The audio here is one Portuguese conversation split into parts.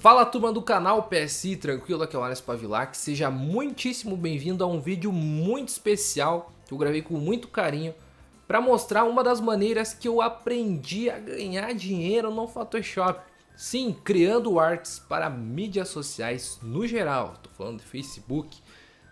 Fala turma do canal PSI, tranquilo? Aqui é o Alex Pavilac, seja muitíssimo bem-vindo a um vídeo muito especial que eu gravei com muito carinho para mostrar uma das maneiras que eu aprendi a ganhar dinheiro no Photoshop. Sim, criando artes para mídias sociais no geral. Tô falando de Facebook,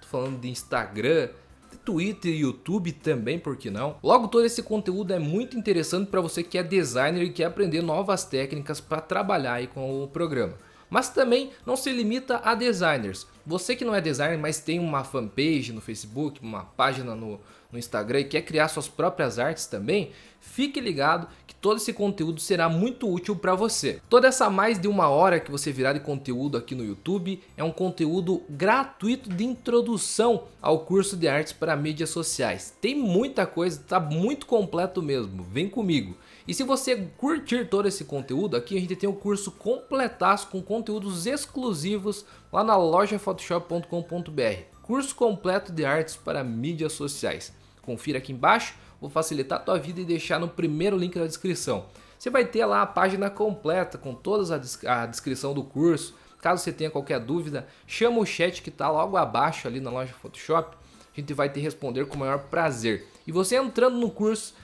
tô falando de Instagram, de Twitter e YouTube também, por que não? Logo, todo esse conteúdo é muito interessante para você que é designer e quer aprender novas técnicas para trabalhar aí com o programa. Mas também não se limita a designers. Você que não é designer, mas tem uma fanpage no Facebook, uma página no Instagram e quer criar suas próprias artes também, fique ligado que todo esse conteúdo será muito útil para você. Toda essa mais de 1 hora que você virá de conteúdo aqui no YouTube é um conteúdo gratuito de introdução ao curso de artes para mídias sociais. Tem muita coisa, tá muito completo mesmo, vem comigo. E se você curtir todo esse conteúdo, aqui a gente tem um curso completaço com conteúdos exclusivos lá na lojaphotoshop.com.br. Curso completo de artes para mídias sociais. Confira aqui embaixo, vou facilitar a tua vida e deixar no primeiro link da descrição. Você vai ter lá a página completa com toda a descrição do curso. Caso você tenha qualquer dúvida, chama o chat que está logo abaixo ali na loja Photoshop. A gente vai te responder com o maior prazer. E você entrando no curso,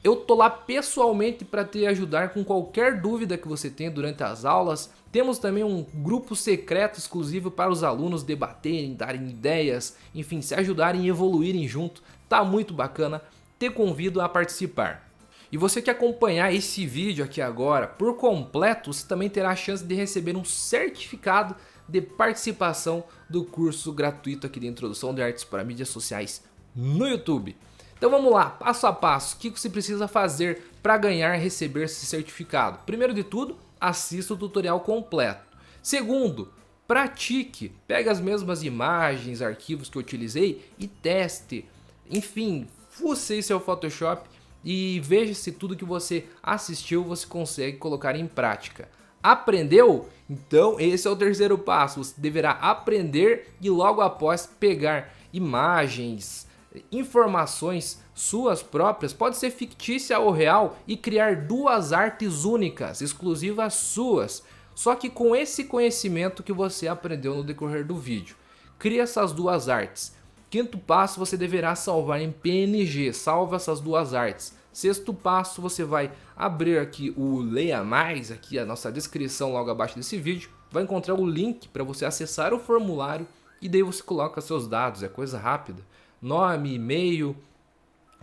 eu tô lá pessoalmente para te ajudar com qualquer dúvida que você tenha durante as aulas. Temos também um grupo secreto exclusivo para os alunos debaterem, darem ideias, enfim, se ajudarem e evoluírem junto. Tá muito bacana, te convido a participar. E você que acompanhar esse vídeo aqui agora por completo, você também terá a chance de receber um certificado de participação do curso gratuito aqui de Introdução de Artes para Mídias Sociais no YouTube. Então vamos lá, passo a passo, o que você precisa fazer para ganhar e receber esse certificado? Primeiro de tudo, assista o tutorial completo. Segundo, pratique, pegue as mesmas imagens, arquivos que eu utilizei e teste. Enfim, fuce seu Photoshop e veja se tudo que você assistiu você consegue colocar em prática. Aprendeu? Então esse é o terceiro passo, você deverá aprender e logo após pegar imagens, informações suas próprias, pode ser fictícia ou real, e criar duas artes únicas, exclusivas suas, só que com esse conhecimento que você aprendeu no decorrer do vídeo. Crie essas duas artes. Quinto passo, você deverá salvar em PNG, salva essas duas artes. Sexto passo, você vai abrir aqui o Leia Mais, aqui a nossa descrição logo abaixo desse vídeo, vai encontrar o link para você acessar o formulário e daí você coloca seus dados, é coisa rápida. Nome, e-mail,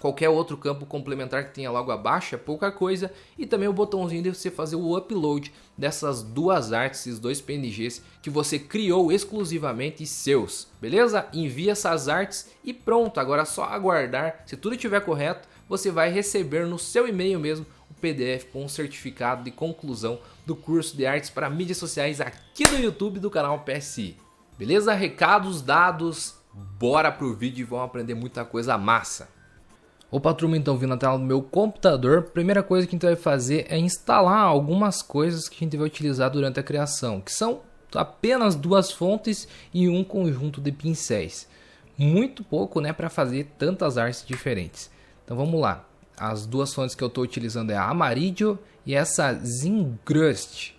qualquer outro campo complementar que tenha logo abaixo é pouca coisa. E também o botãozinho de você fazer o upload dessas duas artes, esses dois PNGs que você criou exclusivamente seus. Beleza? Envia essas artes e pronto, agora é só aguardar. Se tudo estiver correto, você vai receber no seu e-mail mesmo o PDF com um certificado de conclusão do curso de artes para mídias sociais aqui no YouTube do canal PSI. Beleza? Recados dados. Bora pro vídeo e vamos aprender muita coisa massa. Opa turma, então vindo na tela do meu computador, primeira coisa que a gente vai fazer é instalar algumas coisas que a gente vai utilizar durante a criação, que são apenas duas fontes e um conjunto de pincéis. Muito pouco, né, para fazer tantas artes diferentes. Então vamos lá, as duas fontes que eu estou utilizando é a Amarillo e essa ZinGrust,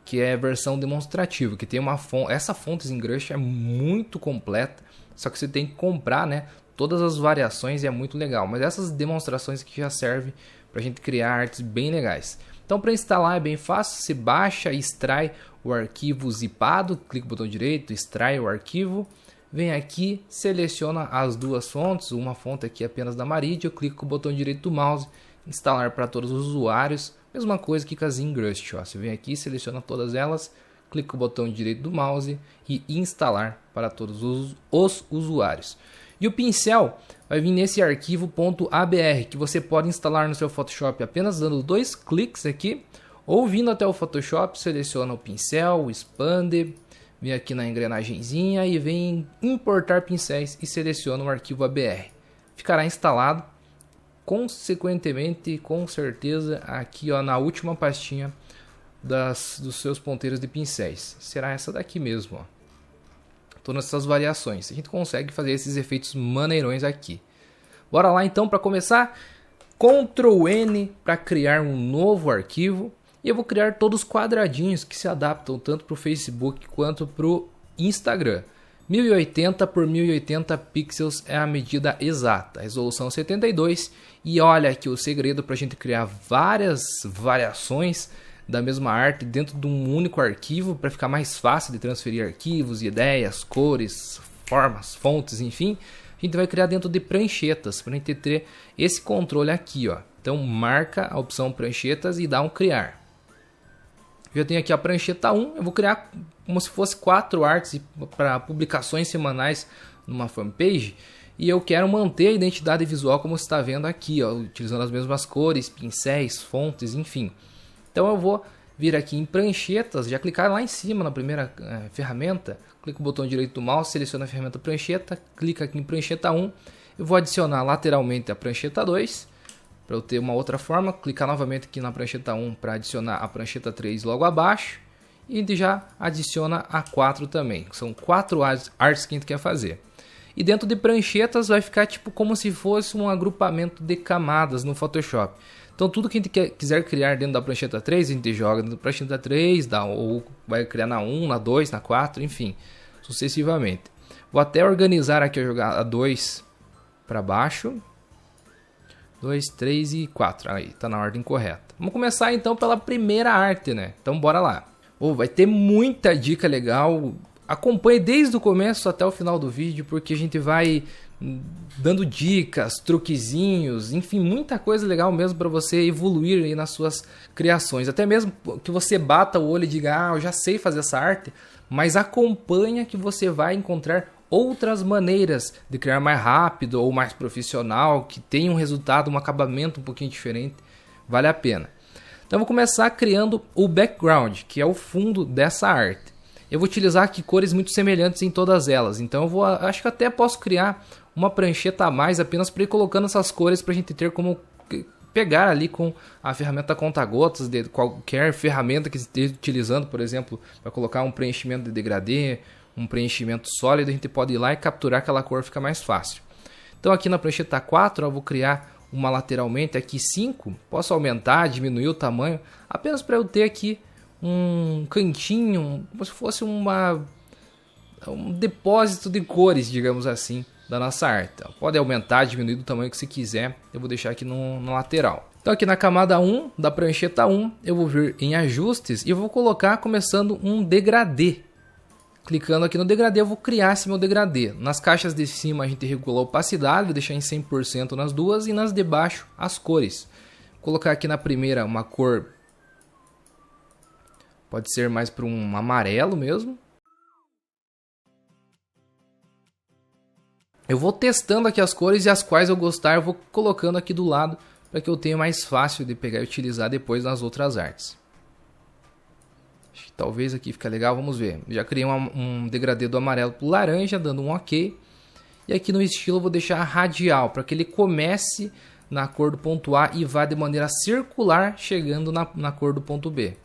que é a versão demonstrativa, que tem uma fonte. Essa fonte ZinGrust é muito completa. Só que você tem que comprar, né, todas as variações e é muito legal. Mas essas demonstrações aqui já servem para a gente criar artes bem legais. Então para instalar é bem fácil. Você baixa e extrai o arquivo zipado. Clica no botão direito, extrai o arquivo. Vem aqui, seleciona as duas fontes. Uma fonte aqui apenas da Amarillo. Clica com o botão direito do mouse. Instalar para todos os usuários. Mesma coisa que com a ZinGrust. Você vem aqui, seleciona todas elas. Clica com o botão direito do mouse e instalar para todos os usuários. E o pincel vai vir nesse arquivo .abr que você pode instalar no seu Photoshop apenas dando 2 cliques aqui, ou vindo até o Photoshop, seleciona o pincel, expande, vem aqui na engrenagemzinha e vem em importar pincéis e seleciona o arquivo ABR. Ficará instalado, consequentemente, com certeza, aqui ó, na última pastinha dos seus ponteiros de pincéis. Será essa daqui mesmo, ó. Todas essas variações. A gente consegue fazer esses efeitos maneirões aqui. Bora lá então para começar. Ctrl N para criar um novo arquivo E eu vou criar todos os quadradinhos que se adaptam tanto para o Facebook quanto para o Instagram. 1080 por 1080 pixels é a medida exata, resolução 72. E olha aqui o segredo para a gente criar várias variações da mesma arte dentro de um único arquivo, para ficar mais fácil de transferir arquivos, ideias, cores, formas, fontes, enfim. A gente vai criar dentro de pranchetas, para a gente ter esse controle aqui, ó. Então marca a opção pranchetas e dá um criar. Já tenho aqui a prancheta 1, eu vou criar como se fosse 4 artes para publicações semanais numa fanpage. E eu quero manter a identidade visual como você está vendo aqui, ó, utilizando as mesmas cores, pincéis, fontes, enfim. Então eu vou vir aqui em pranchetas, já clicar lá em cima na primeira ferramenta, clico no botão direito do mouse, seleciona a ferramenta prancheta, clica aqui em prancheta 1, eu vou adicionar lateralmente a prancheta 2, para eu ter uma outra forma, clicar novamente aqui na prancheta 1 para adicionar a prancheta 3 logo abaixo, e já adiciona a 4 também, são 4 artes que a gente quer fazer. E dentro de pranchetas vai ficar tipo como se fosse um agrupamento de camadas no Photoshop. Então tudo que a gente quiser criar dentro da prancheta 3, a gente joga dentro da prancheta 3, ou vai criar na 1, na 2, na 4, enfim, sucessivamente. Vou até organizar aqui, eu jogar a 2 para baixo. 2, 3 e 4, aí, tá na ordem correta. Vamos começar então pela primeira arte, né? Então bora lá. Vai ter muita dica legal. Acompanhe desde o começo até o final do vídeo, porque a gente vai dando dicas, truquezinhos, enfim, muita coisa legal mesmo para você evoluir aí nas suas criações. Até mesmo que você bata o olho e diga, eu já sei fazer essa arte, mas acompanha que você vai encontrar outras maneiras de criar mais rápido ou mais profissional, que tenha um resultado, um acabamento um pouquinho diferente, vale a pena. Então eu vou começar criando o background, que é o fundo dessa arte. Eu vou utilizar aqui cores muito semelhantes em todas elas, então eu acho que até posso criar uma prancheta a mais apenas para ir colocando essas cores para a gente ter como pegar ali com a ferramenta conta-gotas de qualquer ferramenta que você esteja utilizando, por exemplo, para colocar um preenchimento de degradê, um preenchimento sólido, a gente pode ir lá e capturar aquela cor, fica mais fácil. Então aqui na prancheta 4 eu vou criar uma lateralmente, aqui 5, posso aumentar, diminuir o tamanho, apenas para eu ter aqui um cantinho, como se fosse um depósito de cores, digamos assim, da nossa arte. Pode aumentar, diminuir do tamanho que você quiser, eu vou deixar aqui no lateral. Então aqui na camada 1 da prancheta 1, eu vou vir em ajustes e eu vou colocar começando um degradê. Clicando aqui no degradê, eu vou criar esse meu degradê. Nas caixas de cima a gente regula a opacidade, vou deixar em 100% nas duas, e nas de baixo as cores. Vou colocar aqui na primeira uma cor, pode ser mais para um amarelo mesmo. Eu vou testando aqui as cores e as quais eu gostar eu vou colocando aqui do lado para que eu tenha mais fácil de pegar e utilizar depois nas outras artes. Acho que talvez aqui fica legal, vamos ver. Já criei um degradê do amarelo para o laranja, dando um ok. E aqui no estilo eu vou deixar radial, para que ele comece na cor do ponto A e vá de maneira circular, chegando na cor do ponto B.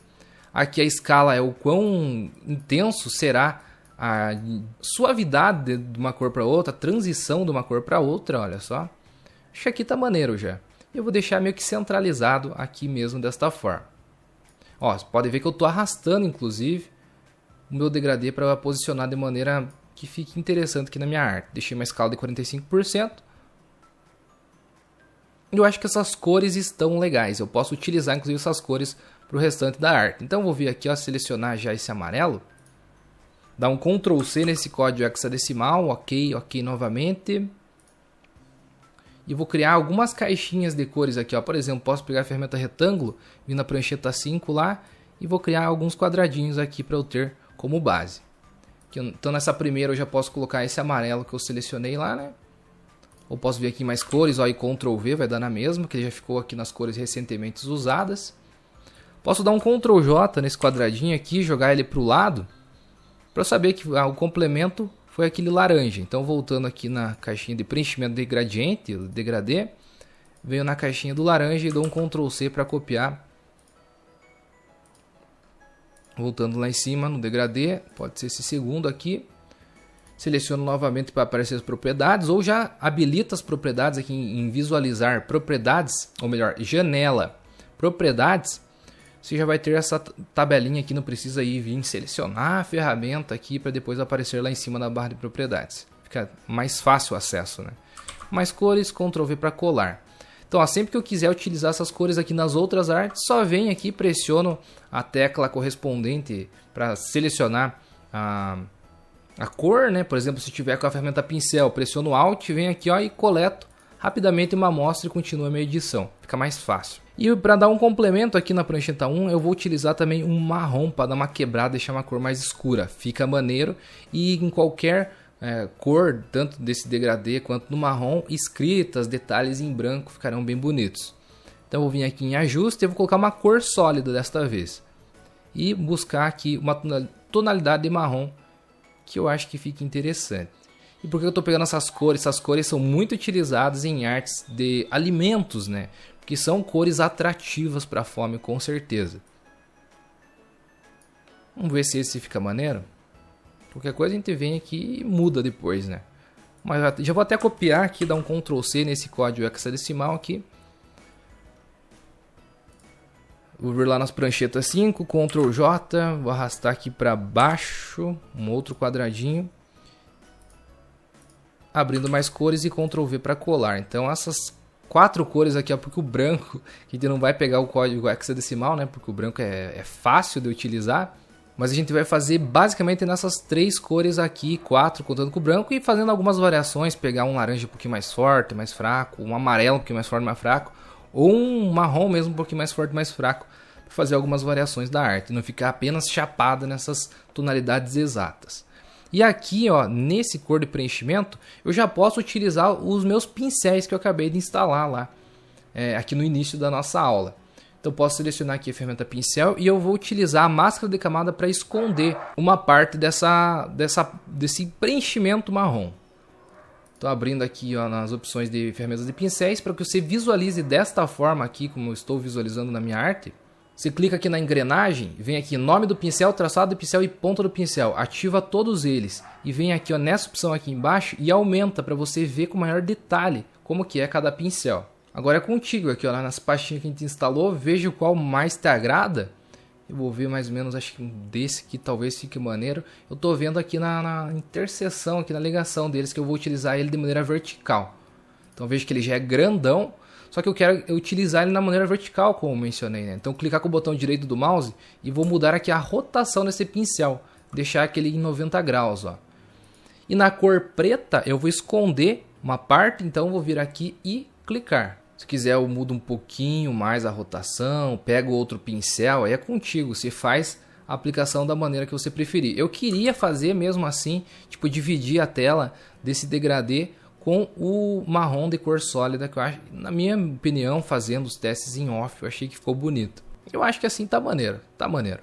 Aqui a escala é o quão intenso será a suavidade de uma cor para outra, a transição de uma cor para outra, olha só. Acho que aqui tá maneiro já. Eu vou deixar meio que centralizado aqui mesmo desta forma. Ó, você pode ver que eu estou arrastando inclusive o meu degradê para posicionar de maneira que fique interessante aqui na minha arte. Deixei uma escala de 45%. Eu acho que essas cores estão legais. Eu posso utilizar inclusive essas cores para o restante da arte. Então eu vou vir aqui, ó, selecionar já esse amarelo. Dar um Ctrl C nesse código hexadecimal, ok novamente. E vou criar algumas caixinhas de cores aqui, ó. Por exemplo, posso pegar a ferramenta retângulo, vir na prancheta 5 lá e vou criar alguns quadradinhos aqui para eu ter como base. Então nessa primeira eu já posso colocar esse amarelo que eu selecionei lá, né? Ou posso vir aqui em mais cores, ó, e Ctrl V vai dar na mesma, que ele já ficou aqui nas cores recentemente usadas. Posso dar um Ctrl J nesse quadradinho aqui, jogar ele para o lado, para eu saber que o complemento foi aquele laranja. Então voltando aqui na caixinha de preenchimento de gradiente, o degradê, venho na caixinha do laranja e dou um Ctrl C para copiar. Voltando lá em cima no degradê, pode ser esse segundo aqui. Seleciono novamente para aparecer as propriedades, ou já habilita as propriedades aqui em visualizar propriedades, ou melhor, janela propriedades. você já vai ter essa tabelinha aqui, não precisa ir vir selecionar a ferramenta aqui para depois aparecer lá em cima na barra de propriedades. Fica mais fácil o acesso, né? Mais cores, Ctrl V para colar. Então, ó, sempre que eu quiser utilizar essas cores aqui nas outras artes, só venho aqui, pressiono a tecla correspondente para selecionar a cor, né? Por exemplo, se tiver com a ferramenta pincel, pressiono Alt, venho aqui, ó, e coleto rapidamente uma amostra e continuo a minha edição. Fica mais fácil. E para dar um complemento aqui na prancheta 1, eu vou utilizar também um marrom para dar uma quebrada e deixar uma cor mais escura. Fica maneiro e em qualquer cor, tanto desse degradê quanto no marrom, escritas, detalhes em branco ficarão bem bonitos. Então eu vou vir aqui em ajuste e vou colocar uma cor sólida desta vez. E buscar aqui uma tonalidade de marrom que eu acho que fica interessante. E por que eu estou pegando essas cores? Essas cores são muito utilizadas em artes de alimentos, né? Porque são cores atrativas para a fome, com certeza. Vamos ver se esse fica maneiro. Qualquer coisa a gente vem aqui e muda depois, né? Mas já vou até copiar aqui, dar um Ctrl C nesse código hexadecimal aqui. Vou vir lá nas pranchetas 5, Ctrl J, vou arrastar aqui para baixo, um outro quadradinho. Abrindo mais cores e Ctrl V para colar. Então essas 4 cores aqui, ó, porque o branco, a gente não vai pegar o código hexadecimal, né? Porque o branco é fácil de utilizar. Mas a gente vai fazer basicamente nessas 3 cores aqui, 4 contando com o branco e fazendo algumas variações, pegar um laranja um pouquinho mais forte, mais fraco, um amarelo um pouquinho mais forte, mais fraco, ou um marrom mesmo um pouquinho mais forte, mais fraco, para fazer algumas variações da arte, não ficar apenas chapada nessas tonalidades exatas. E aqui, ó, nesse cor de preenchimento, eu já posso utilizar os meus pincéis que eu acabei de instalar lá, aqui no início da nossa aula. Então posso selecionar aqui a ferramenta pincel e eu vou utilizar a máscara de camada para esconder uma parte desse preenchimento marrom. Estou abrindo aqui, ó, nas opções de ferramentas de pincéis para que você visualize desta forma aqui, como eu estou visualizando na minha arte. Você clica aqui na engrenagem, vem aqui nome do pincel, traçado do pincel e ponta do pincel. Ativa todos eles e vem aqui, ó, nessa opção aqui embaixo e aumenta para você ver com maior detalhe como que é cada pincel. Agora é contigo aqui, ó, lá nas pastinhas que a gente instalou, veja qual mais te agrada. Eu vou ver mais ou menos, acho que desse aqui talvez fique maneiro. Eu estou vendo aqui na interseção, aqui na ligação deles, que eu vou utilizar ele de maneira vertical. Então vejo que ele já é grandão, só que eu quero utilizar ele na maneira vertical, como eu mencionei, né? Então clicar com o botão direito do mouse e vou mudar aqui a rotação desse pincel, deixar aquele em 90 graus, ó. E na cor preta eu vou esconder uma parte, então vou vir aqui e clicar. Se quiser eu mudo um pouquinho mais a rotação, pego outro pincel, aí é contigo, você faz a aplicação da maneira que você preferir. Eu queria fazer mesmo assim, tipo dividir a tela desse degradê com o marrom de cor sólida, que eu acho, na minha opinião, fazendo os testes em off, eu achei que ficou bonito. Eu acho que assim tá maneiro, tá maneiro.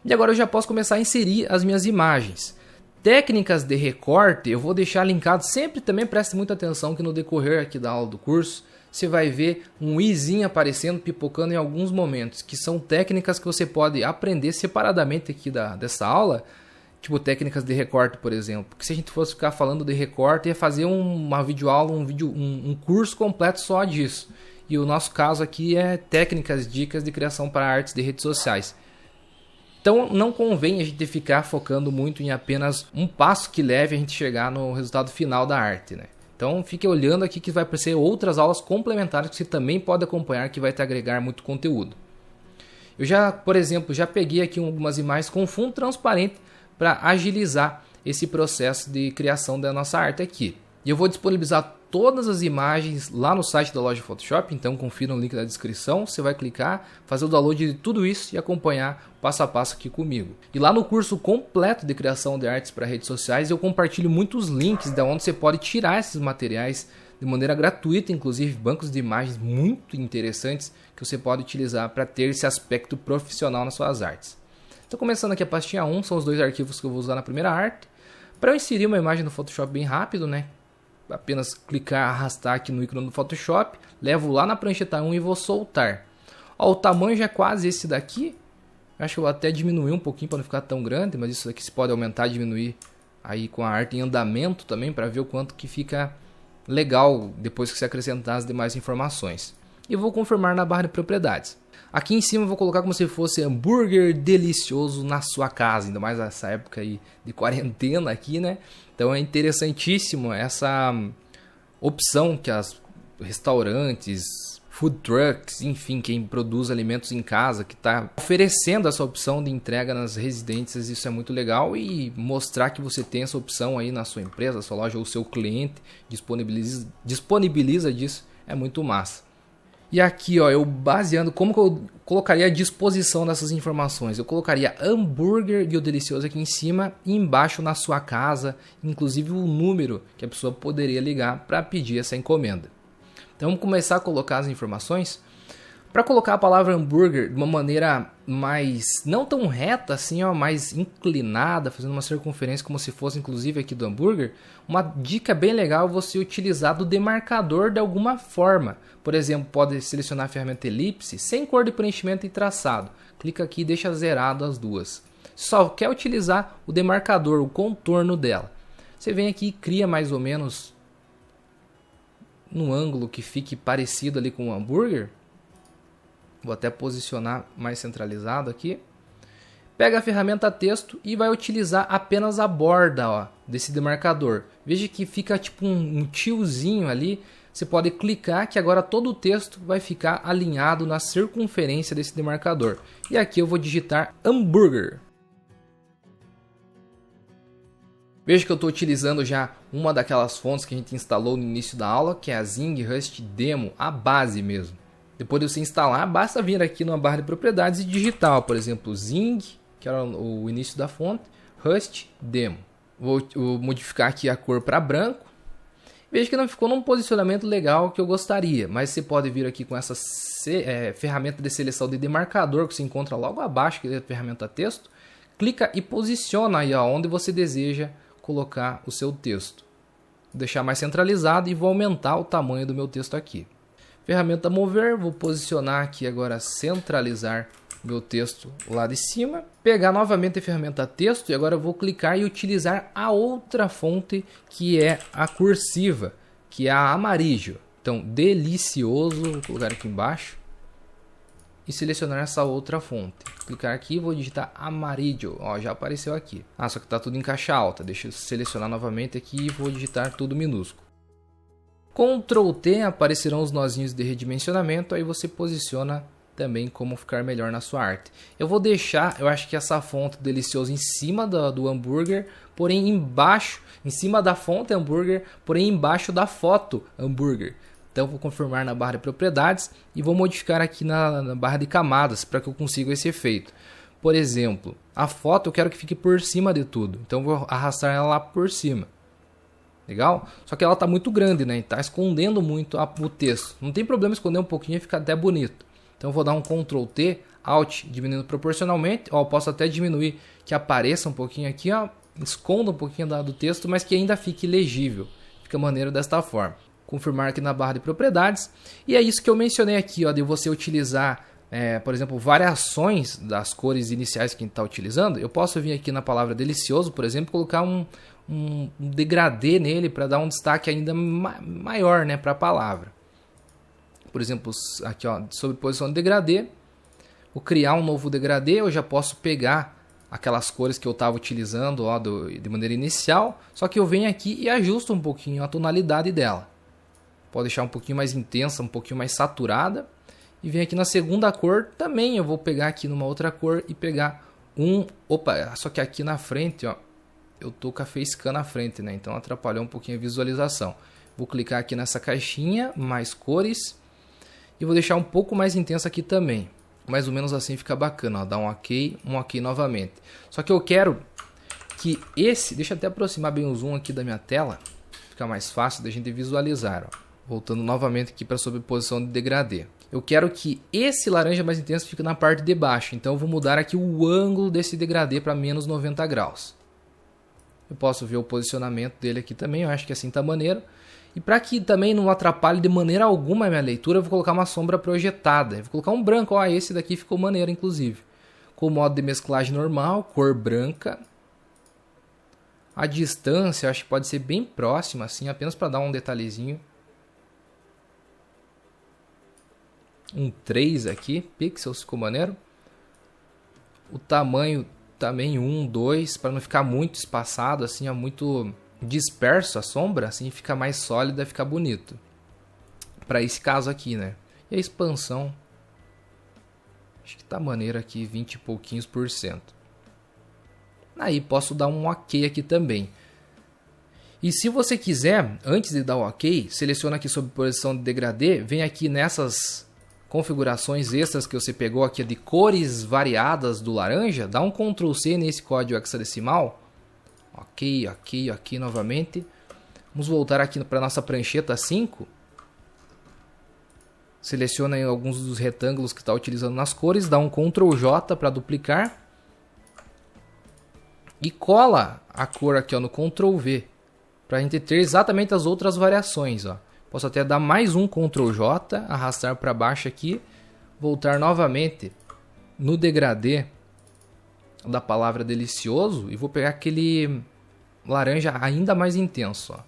E agora eu já posso começar a inserir as minhas imagens. Técnicas de recorte, eu vou deixar linkado, sempre também preste muita atenção que no decorrer aqui da aula do curso, você vai ver um izinho aparecendo, pipocando em alguns momentos, que são técnicas que você pode aprender separadamente aqui dessa aula, tipo técnicas de recorte, por exemplo. Porque se a gente fosse ficar falando de recorte, ia fazer uma videoaula, um curso completo só disso. E o nosso caso aqui é técnicas, dicas de criação para artes de redes sociais. Então não convém a gente ficar focando muito em apenas um passo que leve a gente chegar no resultado final da arte, né? Então fique olhando aqui que vai aparecer outras aulas complementares que você também pode acompanhar, que vai te agregar muito conteúdo. Eu já, por exemplo, já peguei aqui algumas imagens com fundo transparente para agilizar esse processo de criação da nossa arte aqui. E eu vou disponibilizar todas as imagens lá no site da loja Photoshop, então confira o link na descrição, você vai clicar, fazer o download de tudo isso e acompanhar passo a passo aqui comigo. E lá no curso completo de criação de artes para redes sociais, eu compartilho muitos links de onde você pode tirar esses materiais de maneira gratuita, inclusive bancos de imagens muito interessantes que você pode utilizar para ter esse aspecto profissional nas suas artes. Então começando aqui a pastinha 1, são os 2 arquivos que eu vou usar na primeira arte. Para eu inserir uma imagem no Photoshop bem rápido, né? Apenas clicar, arrastar aqui no ícone do Photoshop, levo lá na prancheta 1 e vou soltar. Ó, o tamanho já é quase esse daqui. Acho que eu vou até diminuir um pouquinho para não ficar tão grande, mas isso aqui se pode aumentar e diminuir aí com a arte em andamento também, para ver o quanto que fica legal depois que você acrescentar as demais informações. E vou confirmar na barra de propriedades. Aqui em cima eu vou colocar como se fosse hambúrguer delicioso na sua casa, ainda mais nessa época aí de quarentena aqui, né? Então é interessantíssimo essa opção que as restaurantes, food trucks, enfim, quem produz alimentos em casa, que está oferecendo essa opção de entrega nas residências. Isso é muito legal, e mostrar que você tem essa opção aí na sua empresa, sua loja ou seu cliente disponibiliza disso, é muito massa. E aqui, ó, eu baseando como que eu colocaria a disposição dessas informações. Eu colocaria hambúrguer e o delicioso aqui em cima e embaixo na sua casa, inclusive o número que a pessoa poderia ligar para pedir essa encomenda. Então vamos começar a colocar as informações. Para colocar a palavra hambúrguer de uma maneira mais, não tão reta assim, ó, mais inclinada, fazendo uma circunferência como se fosse inclusive aqui do hambúrguer, uma dica bem legal é você utilizar do demarcador de alguma forma. Por exemplo, pode selecionar a ferramenta elipse sem cor de preenchimento e traçado. Clica aqui e deixa zerado as duas. Só quer utilizar o demarcador, o contorno dela. Você vem aqui e cria mais ou menos num ângulo que fique parecido ali com o hambúrguer. Vou até posicionar mais centralizado aqui. Pega a ferramenta texto e vai utilizar apenas a borda, ó, desse demarcador. Veja que fica tipo um tiozinho ali. Você pode clicar que agora todo o texto vai ficar alinhado na circunferência desse demarcador. E aqui eu vou digitar hambúrguer. Veja que eu estou utilizando já uma daquelas fontes que a gente instalou no início da aula, que é a Zing Rust Demo, a base mesmo. Depois de você instalar, basta vir aqui numa barra de propriedades e digitar, por exemplo, Zing, que era o início da fonte, Rust Demo. Vou modificar aqui a cor para branco. Veja que não ficou num posicionamento legal que eu gostaria, mas você pode vir aqui com essa ferramenta de seleção de demarcador que se encontra logo abaixo, que é a ferramenta texto. Clica e posiciona aí onde você deseja colocar o seu texto. Vou deixar mais centralizado e vou aumentar o tamanho do meu texto aqui. Ferramenta mover, vou posicionar aqui agora, centralizar meu texto lá de cima. Pegar novamente a ferramenta texto e agora eu vou clicar e utilizar a outra fonte que é a cursiva, que é a Amarillo. Então, delicioso, vou colocar aqui embaixo e selecionar essa outra fonte. Clicar aqui e vou digitar Amarillo, ó, já apareceu aqui. Só que está tudo em caixa alta, deixa eu selecionar novamente aqui e vou digitar tudo minúsculo. Ctrl T, aparecerão os nozinhos de redimensionamento, aí você posiciona também como ficar melhor na sua arte. Eu vou deixar, eu acho que essa fonte deliciosa em cima do hambúrguer, porém embaixo, em cima da fonte hambúrguer, porém embaixo da foto hambúrguer. Então vou confirmar na barra de propriedades e vou modificar aqui na barra de camadas para que eu consiga esse efeito. Por exemplo, a foto eu quero que fique por cima de tudo, então vou arrastar ela lá por cima. Legal? Só que ela está muito grande, né? Está escondendo muito o texto. Não tem problema esconder um pouquinho e ficar até bonito. Então eu vou dar um Ctrl T, Alt, diminuindo proporcionalmente. Ó, eu posso até diminuir que apareça um pouquinho aqui, ó, esconda um pouquinho do texto, mas que ainda fique legível. Fica maneiro desta forma. Confirmar aqui na barra de propriedades. E é isso que eu mencionei aqui, ó, de você utilizar, por exemplo, variações das cores iniciais que a gente está utilizando. Eu posso vir aqui na palavra delicioso, por exemplo, colocar um degradê nele para dar um destaque ainda maior, né, para a palavra. Por exemplo, aqui, ó, sobreposição de degradê, vou criar um novo degradê. Eu já posso pegar aquelas cores que eu estava utilizando, ó, de maneira inicial, só que eu venho aqui e ajusto um pouquinho a tonalidade dela. Pode deixar um pouquinho mais intensa, um pouquinho mais saturada, e venho aqui na segunda cor também. Eu vou pegar aqui numa outra cor e pegar só que aqui na frente, ó, eu tô com a facecam na frente, né? Então atrapalhou um pouquinho a visualização. Vou clicar aqui nessa caixinha, mais cores, e vou deixar um pouco mais intensa aqui também. Mais ou menos assim fica bacana, ó. Dá um ok novamente. Só que eu quero que deixa eu até aproximar bem o zoom aqui da minha tela, fica mais fácil da gente visualizar, ó. Voltando novamente aqui para a sobreposição de degradê. Eu quero que esse laranja mais intenso fique na parte de baixo, então eu vou mudar aqui o ângulo desse degradê para menos 90 graus. Eu posso ver o posicionamento dele aqui também, eu acho que assim tá maneiro. E para que também não atrapalhe de maneira alguma a minha leitura, eu vou colocar uma sombra projetada. Eu vou colocar um branco, ó, esse daqui ficou maneiro inclusive. Com o modo de mesclagem normal, cor branca. A distância eu acho que pode ser bem próxima, assim, apenas para dar um detalhezinho. um 3 aqui, pixels, ficou maneiro. O tamanho também 1, 2, para não ficar muito espaçado, assim, muito disperso a sombra, assim fica mais sólida, fica bonito. Para esse caso aqui, né? E a expansão, acho que tá maneiro aqui, 20 e pouquinhos %. Aí posso dar um OK aqui também. E se você quiser, antes de dar o OK, seleciona aqui sobre posição de degradê, vem aqui nessas configurações extras que você pegou aqui de cores variadas do laranja, dá um Ctrl C nesse código hexadecimal. OK, OK, OK novamente. Vamos voltar aqui para nossa prancheta 5. Seleciona aí alguns dos retângulos que está utilizando nas cores, dá um Ctrl J para duplicar. E cola a cor aqui ó, no Ctrl V, para a gente ter exatamente as outras variações. Ó. Posso até dar mais um Ctrl J, arrastar para baixo aqui, voltar novamente no degradê da palavra delicioso e vou pegar aquele laranja ainda mais intenso. Ó.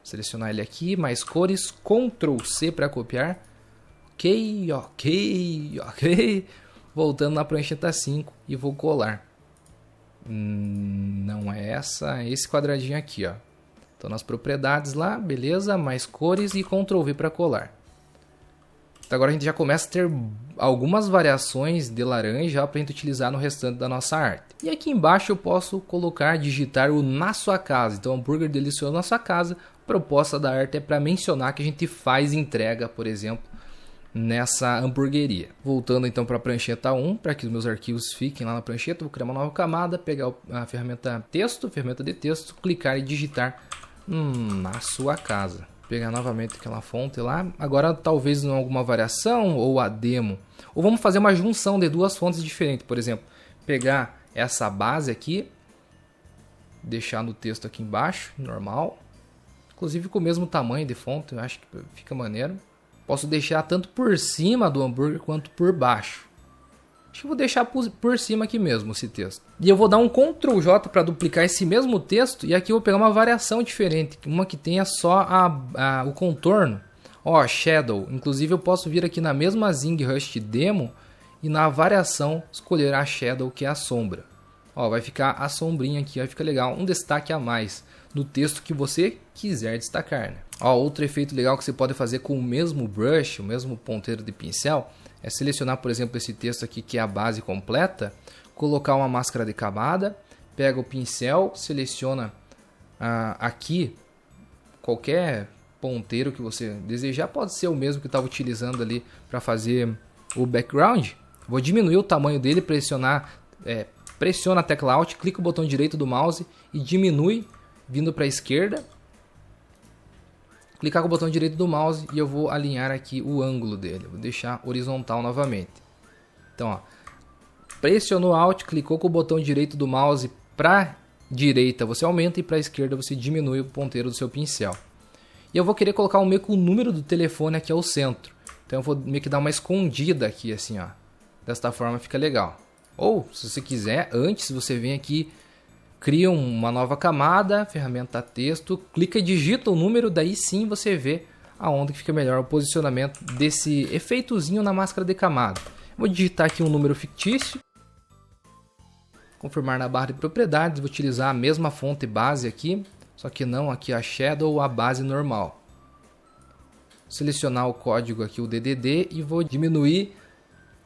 Selecionar ele aqui, mais cores, Ctrl C para copiar. OK, OK, OK. Voltando na prancheta 5 e vou colar. Não é essa, é esse quadradinho aqui, ó. Então nas propriedades lá, beleza, mais cores e Ctrl V para colar. Então, agora a gente já começa a ter algumas variações de laranja para a gente utilizar no restante da nossa arte. E aqui embaixo eu posso colocar, digitar o na sua casa. Então hambúrguer delicioso na sua casa. A proposta da arte é para mencionar que a gente faz entrega, por exemplo, nessa hamburgueria. Voltando então para a prancheta 1, para que os meus arquivos fiquem lá na prancheta, vou criar uma nova camada, pegar a ferramenta de texto, clicar e digitar na sua casa. Pegar novamente aquela fonte lá, agora talvez em alguma variação ou a demo, ou vamos fazer uma junção de duas fontes diferentes, por exemplo, pegar essa base aqui, deixar no texto aqui embaixo, normal, inclusive com o mesmo tamanho de fonte, eu acho que fica maneiro. Posso deixar tanto por cima do hambúrguer quanto por baixo. Acho que vou deixar por cima aqui mesmo esse texto. E eu vou dar um Ctrl J para duplicar esse mesmo texto. E aqui eu vou pegar uma variação diferente. Uma que tenha só o contorno. Ó, Shadow. Inclusive eu posso vir aqui na mesma Zing Rust Demo. E na variação escolher a Shadow, que é a sombra. Ó, vai ficar a sombrinha aqui. Vai ficar legal. Um destaque a mais no texto que você quiser destacar, né? Ó, outro efeito legal que você pode fazer com o mesmo brush, o mesmo ponteiro de pincel, é selecionar, por exemplo, esse texto aqui que é a base completa, colocar uma máscara de camada, pega o pincel, seleciona aqui qualquer ponteiro que você desejar, pode ser o mesmo que estava utilizando ali para fazer o background. Vou diminuir o tamanho dele, pressiona a tecla Alt, clica o botão direito do mouse e diminui vindo para a esquerda. Clicar com o botão direito do mouse e eu vou alinhar aqui o ângulo dele. Vou deixar horizontal novamente. Então, ó, pressionou Alt, clicou com o botão direito do mouse para direita, você aumenta e para a esquerda você diminui o ponteiro do seu pincel. E eu vou querer colocar meio que o número do telefone aqui ao centro. Então eu vou meio que dar uma escondida aqui assim, ó. Desta forma fica legal. Ou, se você quiser, antes você vem aqui, cria uma nova camada, ferramenta texto, clica e digita o número, daí sim você vê aonde que fica melhor o posicionamento desse efeitozinho na máscara de camada. Vou digitar aqui um número fictício, confirmar na barra de propriedades, vou utilizar a mesma fonte base aqui, só que não aqui a Shadow ou a base normal. Selecionar o código aqui, o DDD, e vou diminuir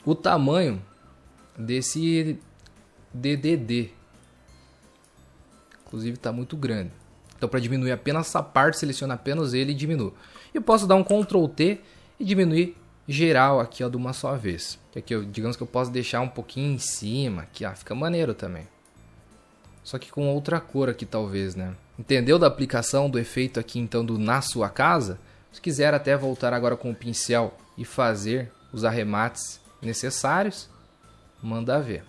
o tamanho desse DDD. Inclusive está muito grande. Então para diminuir apenas essa parte, seleciono apenas ele e diminuo. Eu posso dar um Ctrl T e diminuir geral aqui ó, de uma só vez. Aqui, digamos que eu posso deixar um pouquinho em cima, aqui ó, fica maneiro também. Só que com outra cor aqui talvez, né? Entendeu da aplicação do efeito aqui então do na sua casa? Se quiser até voltar agora com o pincel e fazer os arremates necessários, manda ver.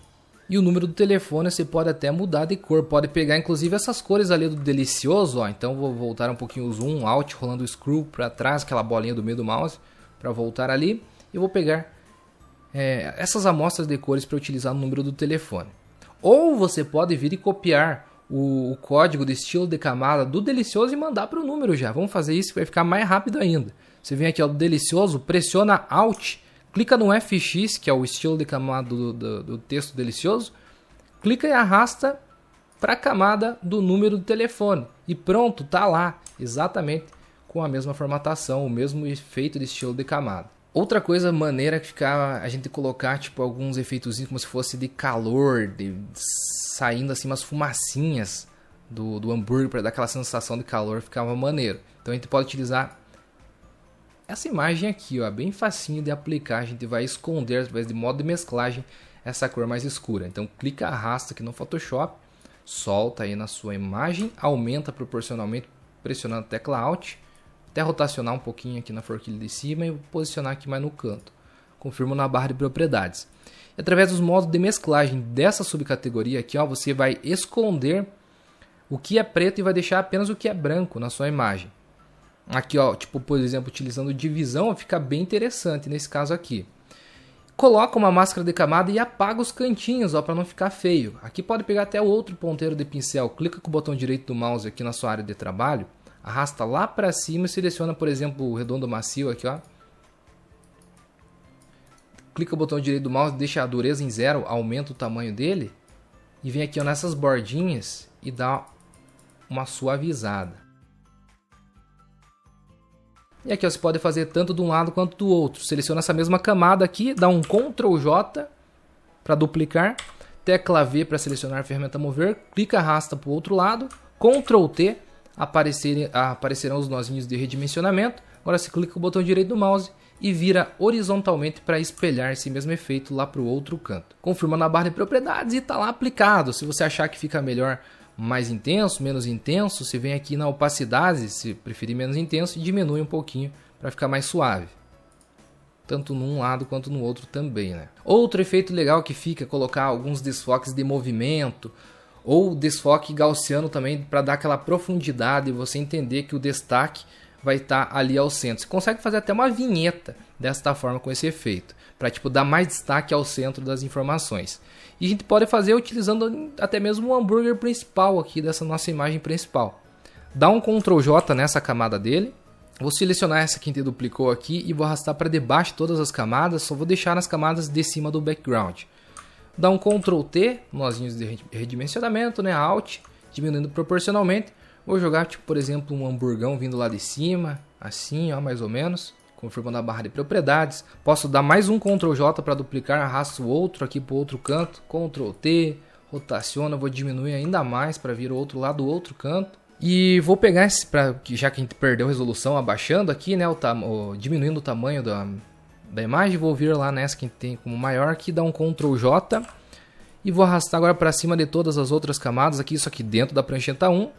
E o número do telefone você pode até mudar de cor, pode pegar inclusive essas cores ali do delicioso, ó. Então vou voltar um pouquinho o zoom, alt, rolando o screw para trás, aquela bolinha do meio do mouse, para voltar ali. E vou pegar essas amostras de cores para utilizar no número do telefone. Ou você pode vir e copiar o código de estilo de camada do delicioso e mandar para o número já. Vamos fazer isso que vai ficar mais rápido ainda. Você vem aqui ó, do delicioso, pressiona alt, clica no FX, que é o estilo de camada do texto delicioso, clica e arrasta para a camada do número do telefone. E pronto, tá lá, exatamente com a mesma formatação, o mesmo efeito de estilo de camada. Outra coisa maneira que ficar a gente colocar tipo alguns efeitos como se fosse de calor, saindo assim umas fumacinhas do hambúrguer para dar aquela sensação de calor, ficava maneiro. Então a gente pode utilizar essa imagem aqui, ó, bem facinho de aplicar. A gente vai esconder através de modo de mesclagem essa cor mais escura. Então clica, arrasta aqui no Photoshop, solta aí na sua imagem, aumenta proporcionalmente pressionando a tecla Alt, até rotacionar um pouquinho aqui na forquilha de cima e posicionar aqui mais no canto. Confirmo na barra de propriedades. E através dos modos de mesclagem dessa subcategoria aqui, ó, você vai esconder o que é preto e vai deixar apenas o que é branco na sua imagem. Aqui, ó, tipo, por exemplo, utilizando divisão, fica bem interessante nesse caso aqui. Coloca uma máscara de camada e apaga os cantinhos, ó, para não ficar feio. Aqui pode pegar até outro ponteiro de pincel. Clica com o botão direito do mouse aqui na sua área de trabalho, arrasta lá para cima e seleciona, por exemplo, o redondo macio aqui, ó. Clica o botão direito do mouse, deixa a dureza em 0, aumenta o tamanho dele e vem aqui, ó, nessas bordinhas e dá uma suavizada. E aqui, ó, você pode fazer tanto de um lado quanto do outro. Seleciona essa mesma camada aqui, dá um Ctrl J para duplicar, tecla V para selecionar a ferramenta mover, clica, arrasta para o outro lado, Ctrl T, aparecerão os nozinhos de redimensionamento. Agora você clica com o botão direito do mouse e vira horizontalmente para espelhar esse mesmo efeito lá para o outro canto. Confirma na barra de propriedades e está lá aplicado. Se você achar que fica melhor mais intenso, menos intenso, você vem aqui na opacidade, se preferir menos intenso, e diminui um pouquinho para ficar mais suave. Tanto num lado quanto no outro também, né? Outro efeito legal que fica é colocar alguns desfoques de movimento ou desfoque gaussiano também para dar aquela profundidade e você entender que o destaque vai estar ali ao centro. Você consegue fazer até uma vinheta desta forma com esse efeito, para tipo dar mais destaque ao centro das informações. E a gente pode fazer utilizando até mesmo o hambúrguer principal aqui dessa nossa imagem principal. Dá um Ctrl J nessa camada dele. Vou selecionar essa que a gente duplicou aqui e vou arrastar para debaixo de todas as camadas. Só vou deixar nas camadas de cima do background. Dá um Ctrl T, nozinhos de redimensionamento, né? Alt, diminuindo proporcionalmente. Vou jogar, tipo, por exemplo, um hamburgão vindo lá de cima, assim, ó, mais ou menos. Confirmando a barra de propriedades. Posso dar mais um Ctrl J para duplicar, arrasto o outro aqui para o outro canto. Ctrl T, rotaciona, vou diminuir ainda mais para vir o outro lado do outro canto. E vou pegar esse, já que a gente perdeu a resolução, abaixando aqui, né, diminuindo o tamanho da imagem. Vou vir lá nessa que a gente tem como maior aqui, dar um Ctrl J. E vou arrastar agora para cima de todas as outras camadas aqui, isso aqui dentro da prancheta 1.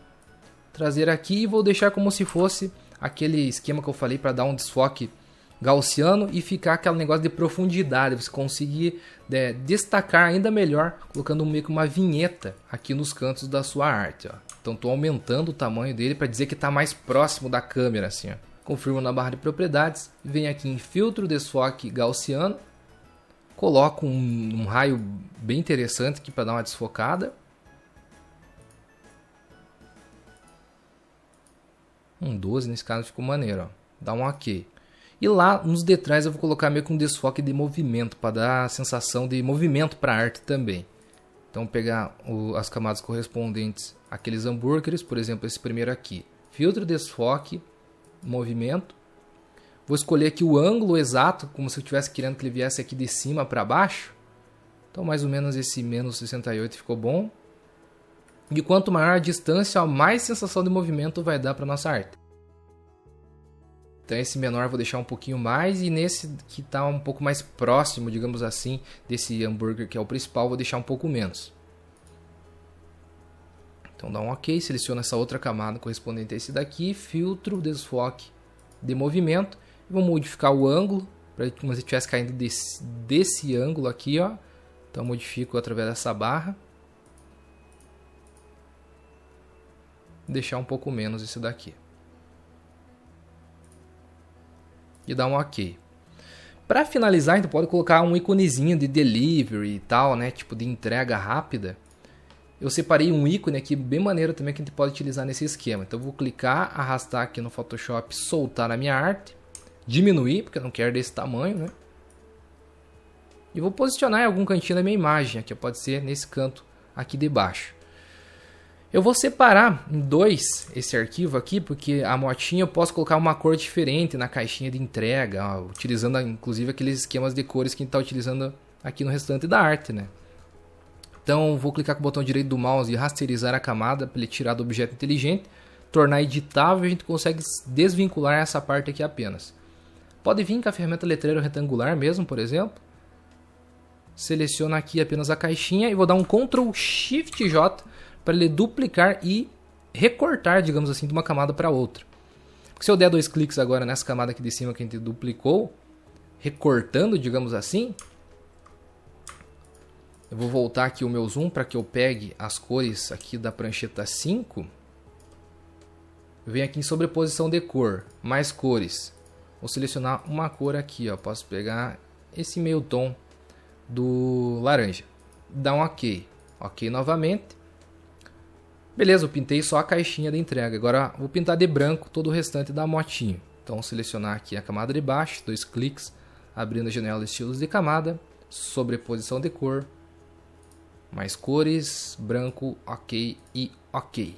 Trazer aqui e vou deixar como se fosse aquele esquema que eu falei para dar um desfoque gaussiano e ficar aquele negócio de profundidade, você conseguir destacar ainda melhor colocando meio que uma vinheta aqui nos cantos da sua arte, ó. Então estou aumentando o tamanho dele para dizer que está mais próximo da câmera, assim, ó. Confirmo na barra de propriedades, venho aqui em filtro desfoque gaussiano, coloco um raio bem interessante aqui para dar uma desfocada. Um 12 nesse caso ficou maneiro, ó. Dá um ok. E lá nos detrás eu vou colocar meio que um desfoque de movimento para dar a sensação de movimento para a arte também. Então pegar as camadas correspondentes àqueles hambúrgueres, por exemplo esse primeiro aqui. Filtro, desfoque, movimento. Vou escolher aqui o ângulo exato, como se eu estivesse querendo que ele viesse aqui de cima para baixo. Então mais ou menos esse menos 68 ficou bom. E quanto maior a distância, mais sensação de movimento vai dar para nossa arte. Então esse menor vou deixar um pouquinho mais e nesse que está um pouco mais próximo, digamos assim, desse hambúrguer que é o principal, vou deixar um pouco menos. Então dá um ok, seleciona essa outra camada correspondente a esse daqui, filtro, desfoque de movimento. Vou modificar o ângulo, para como se estivesse caindo desse ângulo aqui, ó. Então modifico através dessa barra. Deixar um pouco menos esse daqui. E dar um ok. Para finalizar, então pode colocar um íconezinho de delivery e tal, né? Tipo de entrega rápida. Eu separei um ícone aqui bem maneiro também que a gente pode utilizar nesse esquema. Então eu vou clicar, arrastar aqui no Photoshop, soltar a minha arte, diminuir, porque eu não quero desse tamanho, né? E vou posicionar em algum cantinho da minha imagem, aqui pode ser nesse canto aqui de baixo. Eu vou separar em dois esse arquivo aqui, porque a motinha eu posso colocar uma cor diferente na caixinha de entrega, ó, utilizando inclusive aqueles esquemas de cores que a gente está utilizando aqui no restante da arte, né? Então vou clicar com o botão direito do mouse e rasterizar a camada para ele tirar do objeto inteligente, tornar editável e a gente consegue desvincular essa parte aqui apenas. Pode vir com a ferramenta letreiro retangular mesmo, por exemplo. Seleciono aqui apenas a caixinha e vou dar um Ctrl Shift J para ele duplicar e recortar, digamos assim, de uma camada para outra. Porque se eu der 2 cliques agora nessa camada aqui de cima que a gente duplicou, recortando, digamos assim, eu vou voltar aqui o meu zoom para que eu pegue as cores aqui da prancheta 5. Eu venho aqui em sobreposição de cor, mais cores. Vou selecionar uma cor aqui, ó. Posso pegar esse meio tom do laranja. Dá um OK. OK novamente. Beleza, eu pintei só a caixinha da entrega. Agora vou pintar de branco todo o restante da motinha. Então selecionar aqui a camada de baixo, 2 cliques, abrindo a janela de estilos de camada, sobreposição de cor, mais cores, branco, OK e OK.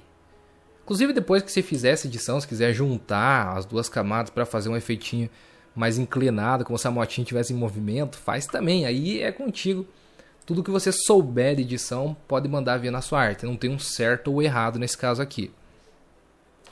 Inclusive depois que você fizer essa edição, se quiser juntar as duas camadas para fazer um efeitinho mais inclinado, como se a motinha estivesse em movimento, faz também, aí é contigo. Tudo que você souber de edição pode mandar vir na sua arte, não tem um certo ou errado nesse caso aqui.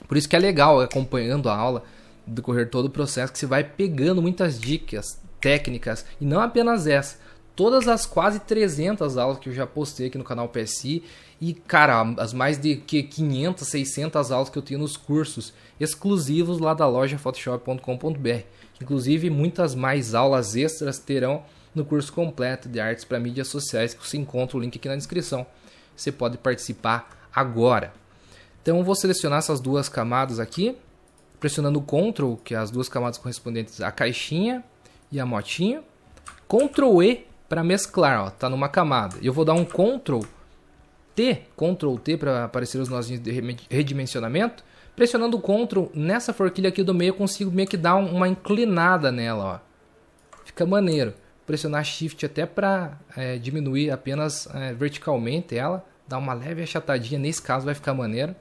Por isso que é legal acompanhando a aula, decorrer todo o processo, que você vai pegando muitas dicas, técnicas, e não apenas essa. Todas as quase 300 aulas que eu já postei aqui no canal PSI e, cara, as mais de 500, 600 aulas que eu tenho nos cursos exclusivos lá da loja photoshop.com.br. Inclusive, muitas mais aulas extras terão no curso completo de artes para mídias sociais, que você encontra o link aqui na descrição. Você pode participar agora. Então, eu vou selecionar essas duas camadas aqui, pressionando o Ctrl, que é as duas camadas correspondentes à caixinha e à motinha. Ctrl E para mesclar, ó, tá numa camada. Eu vou dar um Ctrl T para aparecer os nozinhos de redimensionamento. Pressionando o Ctrl nessa forquilha aqui do meio, eu consigo meio que dar uma inclinada nela, ó. Fica maneiro. Pressionar Shift até para diminuir apenas verticalmente ela, dar uma leve achatadinha, nesse caso vai ficar maneiro.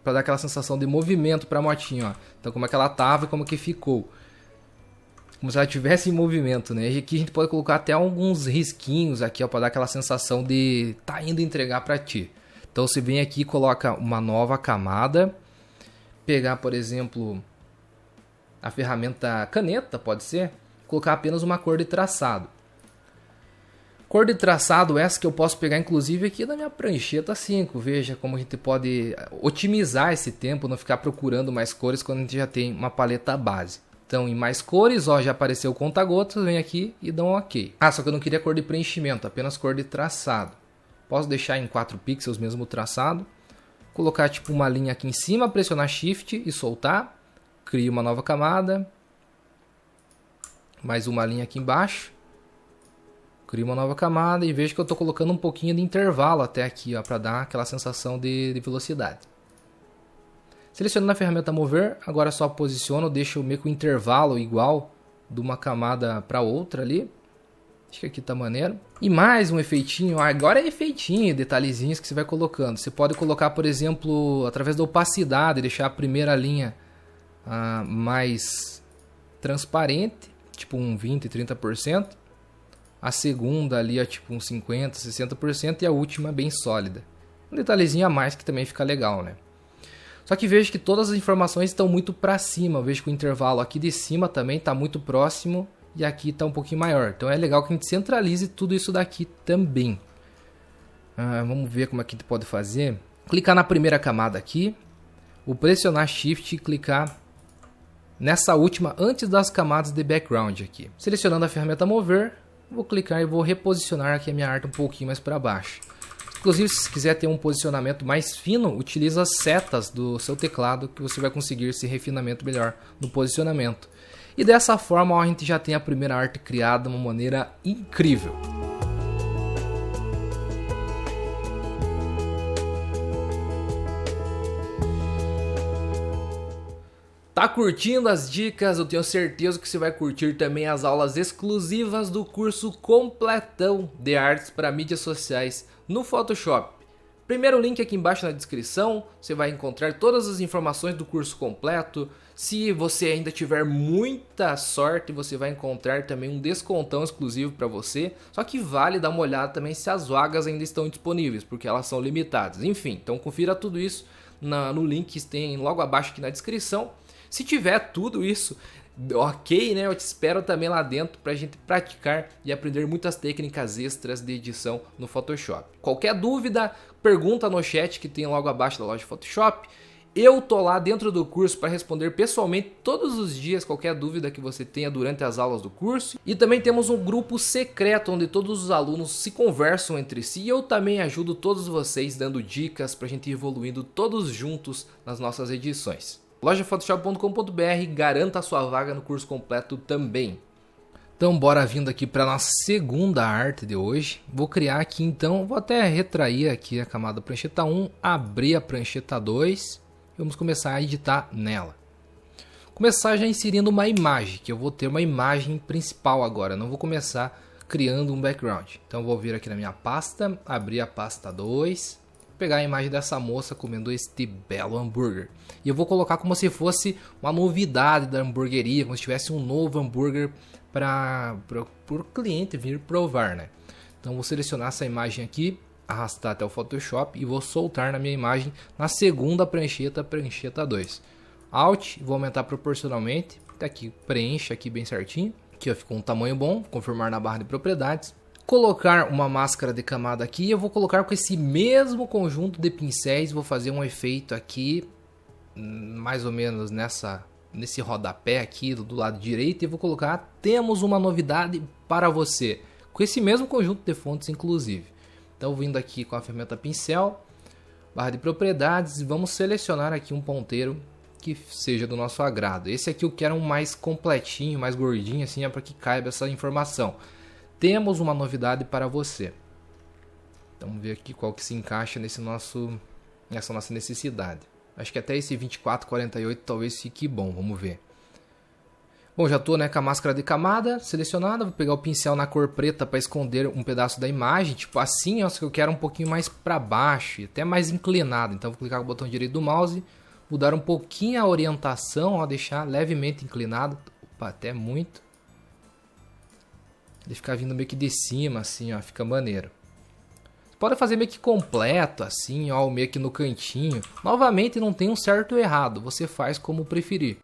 Para dar aquela sensação de movimento para a motinha, ó. Então como é que ela tava e como que ficou. Como se ela estivesse em movimento, né? E aqui a gente pode colocar até alguns risquinhos aqui, ó, para dar aquela sensação de tá indo entregar para ti. Então você vem aqui e coloca uma nova camada. Pegar, por exemplo, a ferramenta caneta, pode ser. Colocar apenas uma cor de traçado. Cor de traçado essa que eu posso pegar inclusive aqui da minha prancheta 5. Veja como a gente pode otimizar esse tempo, não ficar procurando mais cores quando a gente já tem uma paleta base. Então, em mais cores, ó, já apareceu o conta-gotas, vem aqui e dá um OK. Ah, só que eu não queria cor de preenchimento, apenas cor de traçado. Posso deixar em 4 pixels mesmo o traçado. Colocar tipo uma linha aqui em cima, pressionar Shift e soltar. Crio uma nova camada. Mais uma linha aqui embaixo. Crio uma nova camada e vejo que eu estou colocando um pouquinho de intervalo até aqui, para dar aquela sensação de velocidade. Selecionando a ferramenta mover, agora só posiciono, deixo meio que o intervalo igual de uma camada para outra ali. Acho que aqui tá maneiro. E mais um efeitinho, agora é efeitinho, detalhezinhos que você vai colocando. Você pode colocar, por exemplo, através da opacidade, deixar a primeira linha mais transparente, tipo um 20, 30%. A segunda ali, tipo um 50, 60% e a última bem sólida. Um detalhezinho a mais que também fica legal, né? Só que vejo que todas as informações estão muito para cima. Eu vejo que o intervalo aqui de cima também está muito próximo e aqui está um pouquinho maior. Então é legal que a gente centralize tudo isso daqui também. Vamos ver como é que a gente pode fazer. Clicar na primeira camada aqui. Vou pressionar Shift e clicar nessa última antes das camadas de background aqui. Selecionando a ferramenta mover, vou clicar e vou reposicionar aqui a minha arte um pouquinho mais para baixo. Inclusive, se quiser ter um posicionamento mais fino, utiliza as setas do seu teclado que você vai conseguir esse refinamento melhor no posicionamento. E dessa forma, ó, a gente já tem a primeira arte criada de uma maneira incrível. Tá curtindo as dicas? Eu tenho certeza que você vai curtir também as aulas exclusivas do curso completão de artes para mídias sociais no Photoshop. Primeiro link aqui embaixo na descrição, você vai encontrar todas as informações do curso completo. Se você ainda tiver muita sorte, você vai encontrar também um descontão exclusivo para você. Só que vale dar uma olhada também se as vagas ainda estão disponíveis, porque elas são limitadas. Enfim, então confira tudo isso no link que tem logo abaixo aqui na descrição. Se tiver tudo isso, ok, né? Eu te espero também lá dentro pra gente praticar e aprender muitas técnicas extras de edição no Photoshop. Qualquer dúvida, pergunta no chat que tem logo abaixo da loja de Photoshop. Eu tô lá dentro do curso para responder pessoalmente todos os dias qualquer dúvida que você tenha durante as aulas do curso. E também temos um grupo secreto onde todos os alunos se conversam entre si e eu também ajudo todos vocês dando dicas pra gente ir evoluindo todos juntos nas nossas edições. lojaphotoshop.com.br, garanta a sua vaga no curso completo também. Então bora vindo aqui para nossa segunda arte de hoje. Vou criar aqui então, vou até retrair aqui a camada prancheta 1, abrir a prancheta 2 e vamos começar a editar nela. Começar já inserindo uma imagem, que eu vou ter uma imagem principal agora, não vou começar criando um background. Então vou vir aqui na minha pasta, abrir a pasta 2, pegar a imagem dessa moça comendo este belo hambúrguer. E eu vou colocar como se fosse uma novidade da hamburgueria, como se tivesse um novo hambúrguer para o cliente vir provar, né? Então vou selecionar essa imagem aqui, arrastar até o Photoshop e vou soltar na minha imagem na segunda prancheta, prancheta 2. Alt, vou aumentar proporcionalmente, tá aqui, preencha aqui bem certinho. Aqui ó, ficou um tamanho bom, confirmar na barra de propriedades. Colocar uma máscara de camada aqui, eu vou colocar com esse mesmo conjunto de pincéis, vou fazer um efeito aqui, mais ou menos nesse rodapé aqui do lado direito, e vou colocar, temos uma novidade para você, com esse mesmo conjunto de fontes inclusive. Então vindo aqui com a ferramenta pincel, barra de propriedades, vamos selecionar aqui um ponteiro que seja do nosso agrado. Esse aqui eu quero um mais completinho, mais gordinho assim, é para que caiba essa informação. Temos uma novidade para você. Então, vamos ver aqui qual que se encaixa nessa nossa necessidade. Acho que até esse 2448 talvez fique bom, vamos ver. Bom, já estou com a máscara de camada selecionada, vou pegar o pincel na cor preta para esconder um pedaço da imagem, tipo assim, ó, que eu quero um pouquinho mais para baixo, até mais inclinado. Então, vou clicar com o botão direito do mouse, mudar um pouquinho a orientação, ó, deixar levemente inclinado, opa, até muito. Ele fica vindo meio que de cima, assim, ó, fica maneiro. Você pode fazer meio que completo, assim, ó, meio que no cantinho. Novamente, não tem um certo ou errado, você faz como preferir.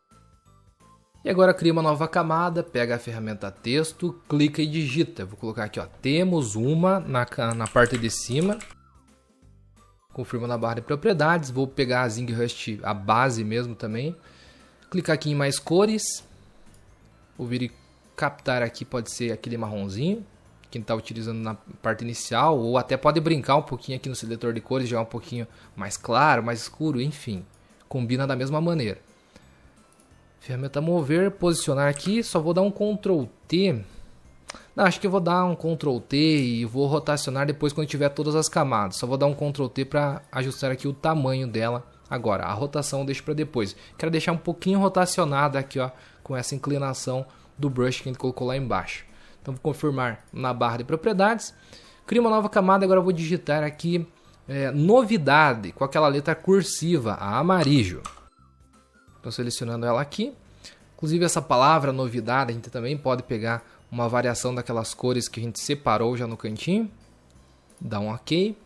E agora cria uma nova camada, pega a ferramenta texto, clica e digita. Vou colocar aqui, ó, temos uma na parte de cima. Confirma na barra de propriedades, vou pegar a ZingRust, a base mesmo também. Clicar aqui em mais cores, vou vir e captar aqui, pode ser aquele marronzinho que está utilizando na parte inicial, ou até pode brincar um pouquinho aqui no seletor de cores, jogar um pouquinho mais claro, mais escuro, enfim, combina da mesma maneira. Ferramenta mover, posicionar aqui, só vou dar um Ctrl T. Não, acho que eu vou dar um Ctrl T e vou rotacionar depois quando tiver todas as camadas. Só vou dar um Ctrl T para ajustar aqui o tamanho dela. Agora, a rotação eu deixo para depois. Quero deixar um pouquinho rotacionada aqui, ó, com essa inclinação do brush que a gente colocou lá embaixo. Então vou confirmar na barra de propriedades. Crio uma nova camada, agora eu vou digitar aqui novidade, com aquela letra cursiva, a amarillo. Estou selecionando ela aqui. Inclusive essa palavra novidade, a gente também pode pegar uma variação daquelas cores que a gente separou já no cantinho. Dá um OK.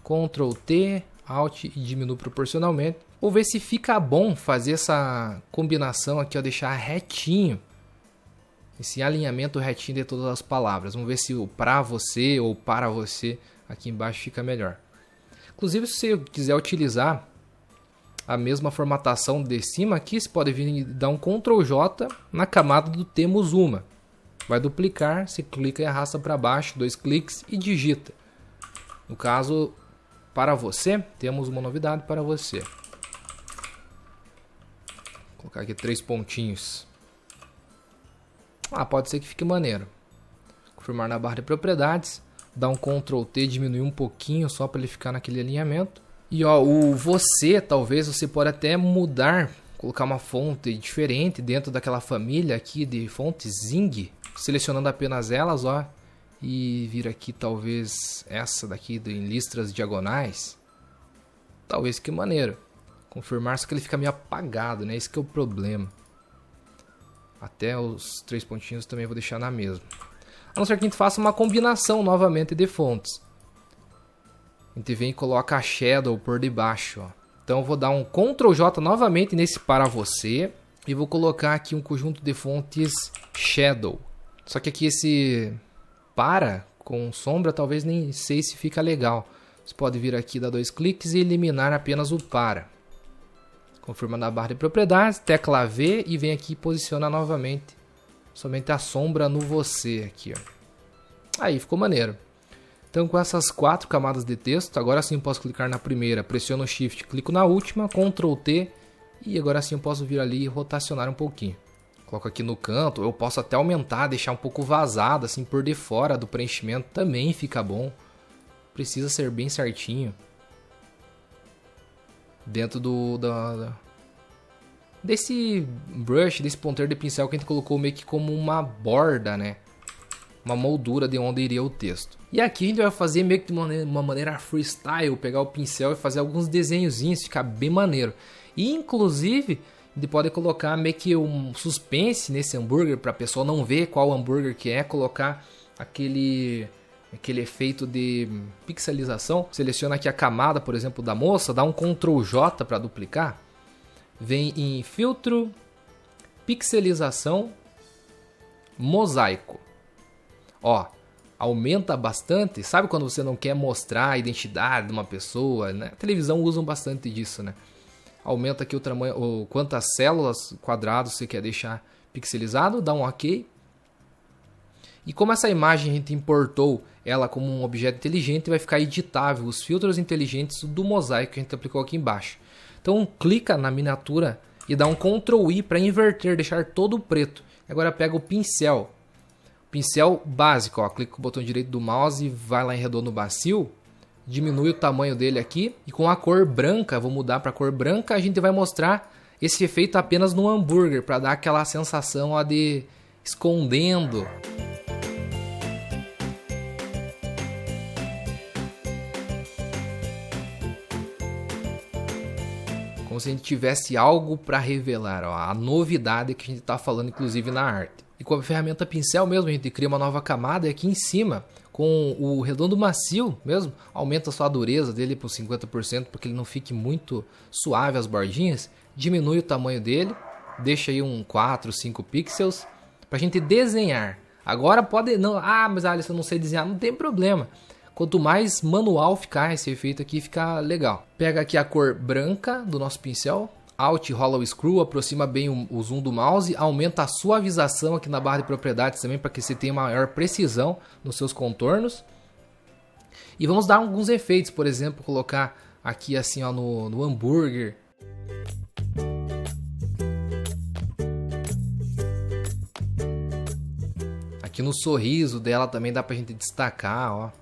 Ctrl T, Alt e diminuo proporcionalmente. Vou ver se fica bom fazer essa combinação aqui, ó, deixar retinho. Esse alinhamento retinho de todas as palavras. Vamos ver se o pra você ou para você aqui embaixo fica melhor. Inclusive, se você quiser utilizar a mesma formatação de cima aqui, você pode vir e dar um Ctrl J na camada do temos uma. Vai duplicar, você clica e arrasta para baixo, 2 cliques e digita. No caso, para você, temos uma novidade para você. Vou colocar aqui 3 pontinhos. Pode ser que fique maneiro. Confirmar na barra de propriedades, dar um Ctrl T, diminuir um pouquinho só para ele ficar naquele alinhamento. E ó, o você, talvez você pode até mudar colocar uma fonte diferente dentro daquela família aqui de fontes Zing, selecionando apenas elas, ó, e vir aqui talvez essa daqui em listras diagonais. Talvez, que maneiro. Confirmar, só que ele fica meio apagado, né? Esse que é o problema. Até os 3 pontinhos também vou deixar na mesma. A não ser que a gente faça uma combinação novamente de fontes. A gente vem e coloca a Shadow por debaixo, ó. Então eu vou dar um Ctrl J novamente nesse para você. E vou colocar aqui um conjunto de fontes Shadow. Só que aqui esse para com sombra talvez nem sei se fica legal. Você pode vir aqui, dar 2 cliques e eliminar apenas o para. Confirma na barra de propriedades, tecla V e vem aqui e posiciona novamente somente a sombra no você aqui, ó. Aí ficou maneiro. Então com essas 4 camadas de texto, agora sim eu posso clicar na primeira, pressiono o Shift, clico na última, Ctrl T e agora sim eu posso vir ali e rotacionar um pouquinho. Coloco aqui no canto, eu posso até aumentar, deixar um pouco vazado assim por de fora do preenchimento, também fica bom. Precisa ser bem certinho. Dentro desse brush, desse ponteiro de pincel que a gente colocou meio que como uma borda, né? Uma moldura de onde iria o texto. E aqui a gente vai fazer meio que de uma maneira freestyle, pegar o pincel e fazer alguns desenhozinhos, ficar bem maneiro. E inclusive, a gente pode colocar meio que um suspense nesse hambúrguer, para a pessoa não ver qual hambúrguer que é, colocar aquele efeito de pixelização. Seleciona aqui a camada, por exemplo, da moça, dá um Ctrl J para duplicar. Vem em filtro, pixelização, mosaico. Ó, aumenta bastante. Sabe quando você não quer mostrar a identidade de uma pessoa, né? A televisão usam bastante disso, né? Aumenta aqui o tamanho, quantas células quadrados você quer deixar pixelizado, dá um OK. E como essa imagem a gente importou ela como um objeto inteligente, vai ficar editável os filtros inteligentes do mosaico que a gente aplicou aqui embaixo. Então clica na miniatura e dá um Ctrl I para inverter, deixar todo preto. Agora pega o pincel básico, ó, clica com o botão direito do mouse e vai lá em redondo macio, diminui o tamanho dele aqui e com a cor branca, vou mudar para a cor branca, a gente vai mostrar esse efeito apenas no hambúrguer, para dar aquela sensação ó, de escondendo. Como se a gente tivesse algo para revelar, ó, a novidade que a gente está falando inclusive na arte. E com a ferramenta pincel mesmo, a gente cria uma nova camada e aqui em cima, com o redondo macio mesmo, aumenta só a dureza dele para 50%, porque ele não fique muito suave as bordinhas, diminui o tamanho dele, deixa aí um 4, 5 pixels, para a gente desenhar. Agora pode, não, mas Alisson, eu não sei desenhar, não tem problema. Quanto mais manual ficar esse efeito aqui, fica legal. Pega aqui a cor branca do nosso pincel, Alt, rola o screw, aproxima bem o zoom do mouse, aumenta a suavização aqui na barra de propriedades também, para que você tenha maior precisão nos seus contornos. E vamos dar alguns efeitos, por exemplo, colocar aqui assim ó, no hambúrguer. Aqui no sorriso dela também dá pra gente destacar, ó.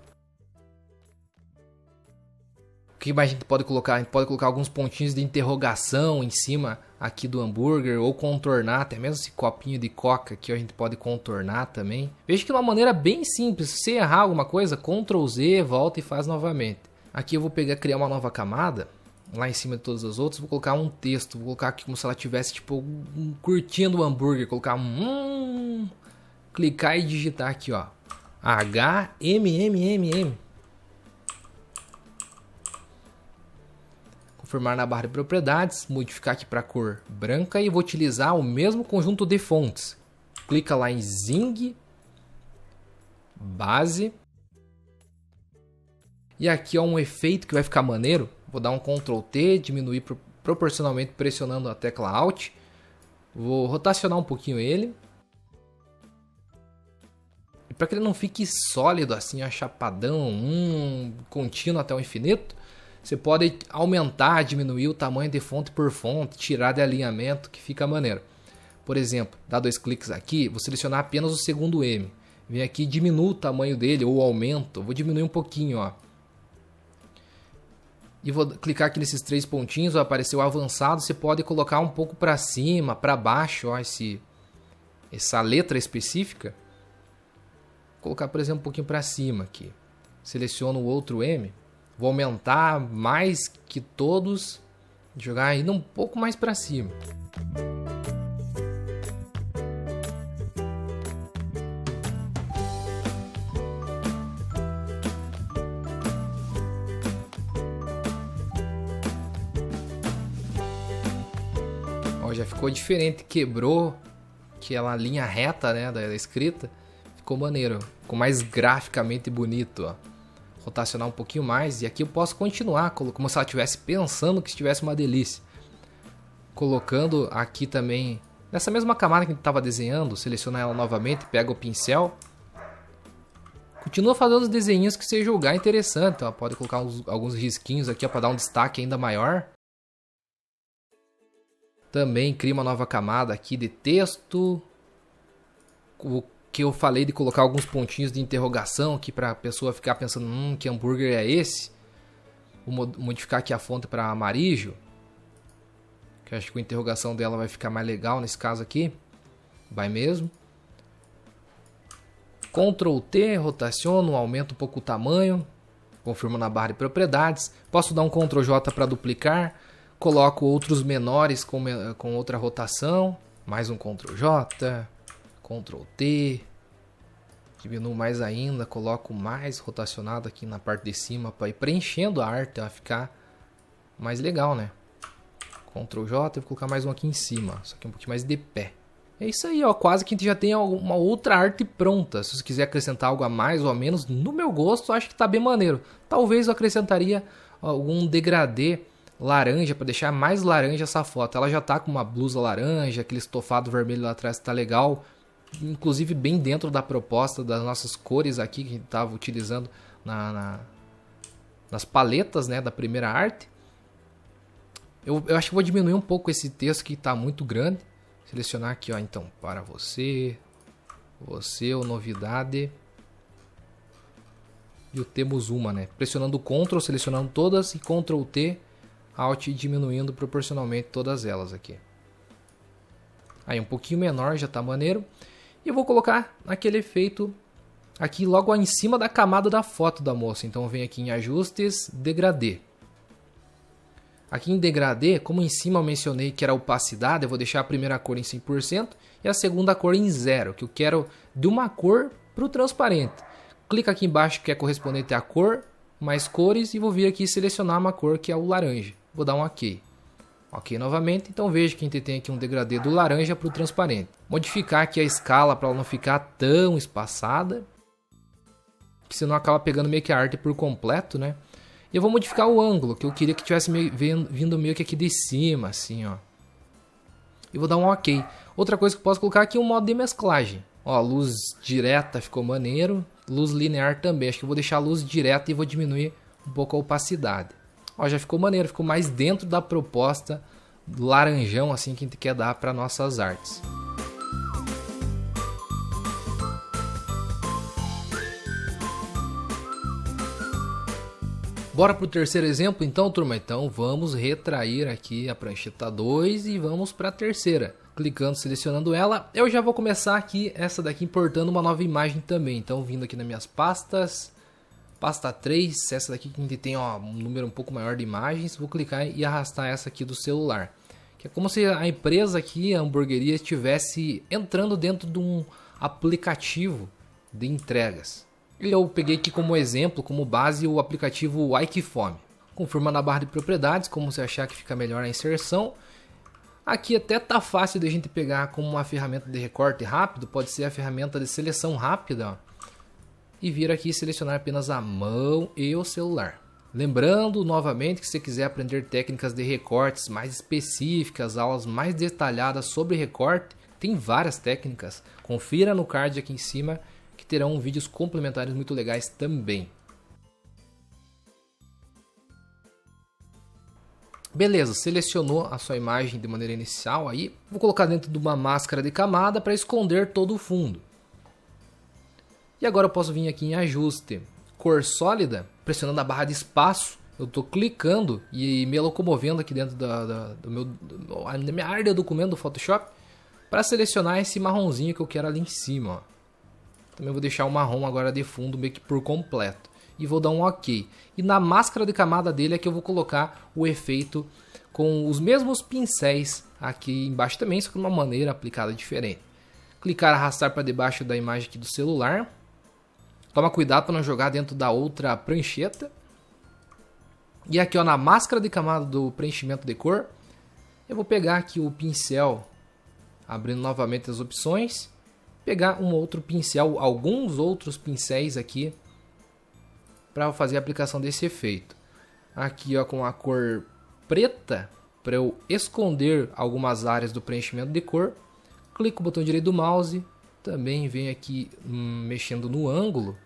O que mais a gente pode colocar? A gente pode colocar alguns pontinhos de interrogação em cima aqui do hambúrguer, ou contornar, até mesmo esse copinho de coca aqui, ó, a gente pode contornar também. Veja que de uma maneira bem simples, se você errar alguma coisa, Ctrl Z, volta e faz novamente. Aqui eu vou criar uma nova camada, lá em cima de todas as outras, vou colocar um texto, vou colocar aqui como se ela tivesse tipo curtindo o hambúrguer, colocar clicar e digitar aqui, ó, HMMMM. Confirmar na barra de propriedades, modificar aqui para cor branca e vou utilizar o mesmo conjunto de fontes. Clica lá em Zing, base. E aqui ó, um efeito que vai ficar maneiro. Vou dar um Ctrl T, diminuir proporcionalmente pressionando a tecla Alt. Vou rotacionar um pouquinho ele. E para que ele não fique sólido assim, achapadão, contínuo até o infinito, você pode aumentar, diminuir o tamanho de fonte por fonte, tirar de alinhamento, que fica maneiro. Por exemplo, dá 2 cliques aqui, vou selecionar apenas o segundo M. Vem aqui e diminuo o tamanho dele, ou aumento. Vou diminuir um pouquinho, ó. E vou clicar aqui nesses 3 pontinhos, vai aparecer o avançado. Você pode colocar um pouco para cima, para baixo, ó, essa letra específica. Vou colocar, por exemplo, um pouquinho para cima aqui. Seleciono o outro M. Vou aumentar mais que todos. Jogar ainda um pouco mais para cima. Ó, já ficou diferente, quebrou aquela linha reta, né, da escrita. Ficou maneiro, ficou mais graficamente bonito, ó. Rotacionar um pouquinho mais e aqui eu posso continuar como se ela estivesse pensando que estivesse uma delícia. Colocando aqui também nessa mesma camada que a gente estava desenhando, seleciona ela novamente, pega o pincel. Continua fazendo os desenhos que você julgar interessante, ó. Pode colocar alguns risquinhos aqui para dar um destaque ainda maior. Também cria uma nova camada aqui de texto. O que eu falei de colocar alguns pontinhos de interrogação aqui para a pessoa ficar pensando, que hambúrguer é esse? Vou modificar aqui a fonte para amarillo, que eu acho que a interrogação dela vai ficar mais legal nesse caso aqui. Vai mesmo. Ctrl T, rotaciono, aumento um pouco o tamanho, confirmo na barra de propriedades. Posso dar um Ctrl J para duplicar, coloco outros menores com outra rotação, mais um Ctrl J. Ctrl T, diminuo mais ainda, coloco mais rotacionado aqui na parte de cima para ir preenchendo a arte, vai ficar mais legal, né? Ctrl J, vou colocar mais um aqui em cima, só que um pouquinho mais de pé. É isso aí, ó, quase que a gente já tem uma outra arte pronta. Se você quiser acrescentar algo a mais ou a menos, no meu gosto, acho que tá bem maneiro. Talvez eu acrescentaria algum degradê laranja para deixar mais laranja essa foto. Ela já tá com uma blusa laranja, aquele estofado vermelho lá atrás tá legal. Inclusive bem dentro da proposta das nossas cores aqui que a gente estava utilizando nas paletas, né, da primeira arte. Eu acho que vou diminuir um pouco esse texto que está muito grande. Selecionar aqui, ó, então, para você, o novidade. E o temos uma, né? Pressionando Ctrl, selecionando todas e Ctrl T, Alt e diminuindo proporcionalmente todas elas aqui. Aí um pouquinho menor, já tá maneiro. E eu vou colocar aquele efeito aqui logo em cima da camada da foto da moça. Então vem aqui em ajustes, degradê. Aqui em degradê, como em cima eu mencionei que era opacidade, eu vou deixar a primeira cor em 100% e a segunda cor em 0, que eu quero de uma cor para o transparente. Clica aqui embaixo que é correspondente à cor, mais cores, e vou vir aqui selecionar uma cor que é o laranja. Vou dar um OK. Ok, novamente, então veja que a gente tem aqui um degradê do laranja para o transparente. Modificar aqui a escala para ela não ficar tão espaçada, que senão acaba pegando meio que a arte por completo, né? E eu vou modificar o ângulo, que eu queria que tivesse vindo meio que aqui de cima, assim, ó. E vou dar um OK. Outra coisa que eu posso colocar aqui é um modo de mesclagem. Ó, luz direta ficou maneiro, luz linear também. Acho que eu vou deixar a luz direta e vou diminuir um pouco a opacidade. Ó, já ficou maneiro, ficou mais dentro da proposta do laranjão assim que a gente quer dar para nossas artes. Bora pro terceiro exemplo então, turma? Então vamos retrair aqui a prancheta 2 e vamos para a terceira. Clicando, selecionando ela, eu já vou começar aqui essa daqui importando uma nova imagem também. Então vindo aqui nas minhas pastas, pasta 3, essa daqui que a gente tem um número um pouco maior de imagens, vou clicar e arrastar essa aqui do celular. Que é como se a empresa aqui, a hamburgueria, estivesse entrando dentro de um aplicativo de entregas. E eu peguei aqui como exemplo, como base, o aplicativo Aikifome. Confirma na barra de propriedades, como você achar que fica melhor a inserção. Aqui até tá fácil de a gente pegar como uma ferramenta de recorte rápido, pode ser a ferramenta de seleção rápida, ó. E vir aqui e selecionar apenas a mão e o celular. Lembrando novamente que se você quiser aprender técnicas de recortes mais específicas, aulas mais detalhadas sobre recorte, tem várias técnicas. Confira no card aqui em cima que terão vídeos complementares muito legais também. Beleza, selecionou a sua imagem de maneira inicial aí. Vou colocar dentro de uma máscara de camada para esconder todo o fundo. E agora eu posso vir aqui em ajuste, cor sólida, pressionando a barra de espaço eu tô clicando e me locomovendo aqui dentro da minha área de documento do Photoshop para selecionar esse marronzinho que eu quero ali em cima, ó. Também vou deixar o marrom agora de fundo meio que por completo. E vou dar um OK. E na máscara de camada dele é que eu vou colocar o efeito com os mesmos pincéis aqui embaixo também, só que de uma maneira aplicada diferente. Clicar, arrastar para debaixo da imagem aqui do celular. Toma cuidado para não jogar dentro da outra prancheta. E aqui, ó, na máscara de camada do preenchimento de cor, eu vou pegar aqui o pincel, abrindo novamente as opções, pegar um outro pincel, alguns outros pincéis aqui, para fazer a aplicação desse efeito. Aqui, ó, com a cor preta, para eu esconder algumas áreas do preenchimento de cor, clico o botão direito do mouse, também venho aqui mexendo no ângulo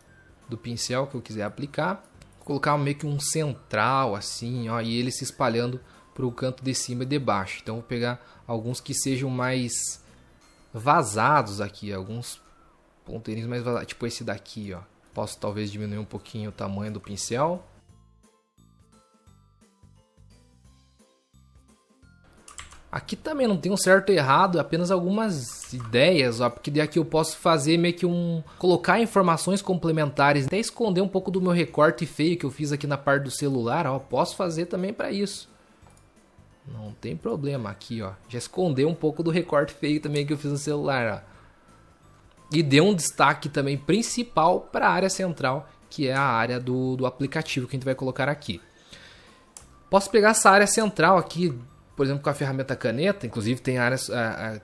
do pincel que eu quiser aplicar. Colocar meio que um central assim, ó, e ele se espalhando para o canto de cima e de baixo. Então vou pegar alguns que sejam mais vazados aqui, alguns ponteirinhos mais vazados, tipo esse daqui, ó. Posso talvez diminuir um pouquinho o tamanho do pincel. Aqui também não tem um certo e errado, apenas algumas ideias, ó, porque daqui eu posso fazer meio que colocar informações complementares, até esconder um pouco do meu recorte feio que eu fiz aqui na parte do celular, ó, posso fazer também para isso. Não tem problema aqui, ó, já escondeu um pouco do recorte feio também que eu fiz no celular, ó. E deu um destaque também principal para a área central, que é a área do aplicativo que a gente vai colocar aqui. Posso pegar essa área central aqui, por exemplo, com a ferramenta caneta, inclusive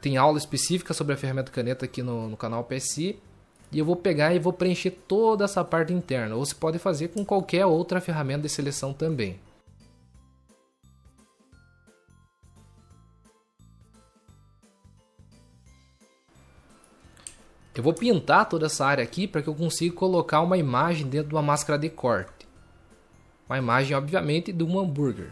tem aula específica sobre a ferramenta caneta aqui no canal PSI, e eu vou pegar e vou preencher toda essa parte interna, ou você pode fazer com qualquer outra ferramenta de seleção também. Eu vou pintar toda essa área aqui para que eu consiga colocar uma imagem dentro de uma máscara de corte. Uma imagem, obviamente, de um hambúrguer.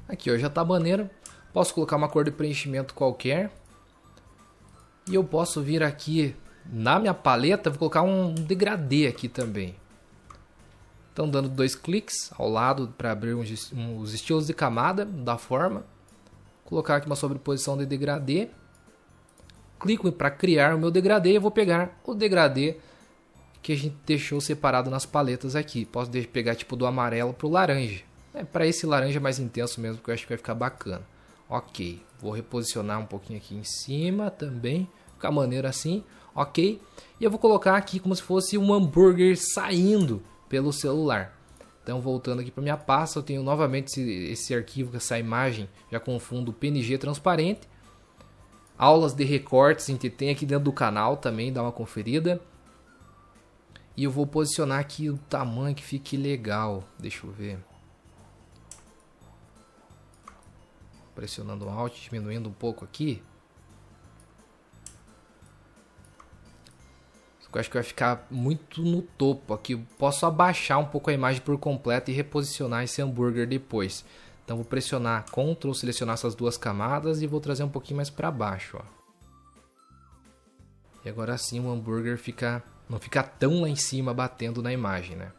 Aqui, ó, já tá maneiro. Posso colocar uma cor de preenchimento qualquer. E eu posso vir aqui na minha paleta, vou colocar um degradê aqui também. Então, dando 2 cliques ao lado para abrir os estilos de camada da forma. Colocar aqui uma sobreposição de degradê. Clico para criar o meu degradê e eu vou pegar o degradê que a gente deixou separado nas paletas aqui. Posso pegar tipo do amarelo para o laranja. Para esse laranja mais intenso mesmo, que eu acho que vai ficar bacana. Ok, vou reposicionar um pouquinho aqui em cima também, ficar maneiro assim. Ok, e eu vou colocar aqui como se fosse um hambúrguer saindo pelo celular. Então, voltando aqui para minha pasta, eu tenho novamente esse arquivo, essa imagem, já com fundo PNG transparente. Aulas de recortes a gente tem aqui dentro do canal também, dá uma conferida. E eu vou posicionar aqui o tamanho que fique legal, deixa eu ver. Pressionando o Alt, diminuindo um pouco aqui. Eu acho que vai ficar muito no topo aqui. Eu posso abaixar um pouco a imagem por completo e reposicionar esse hambúrguer depois. Então vou pressionar Ctrl, selecionar essas duas camadas e vou trazer um pouquinho mais para baixo, ó. E agora sim o hambúrguer não fica tão lá em cima batendo na imagem, né?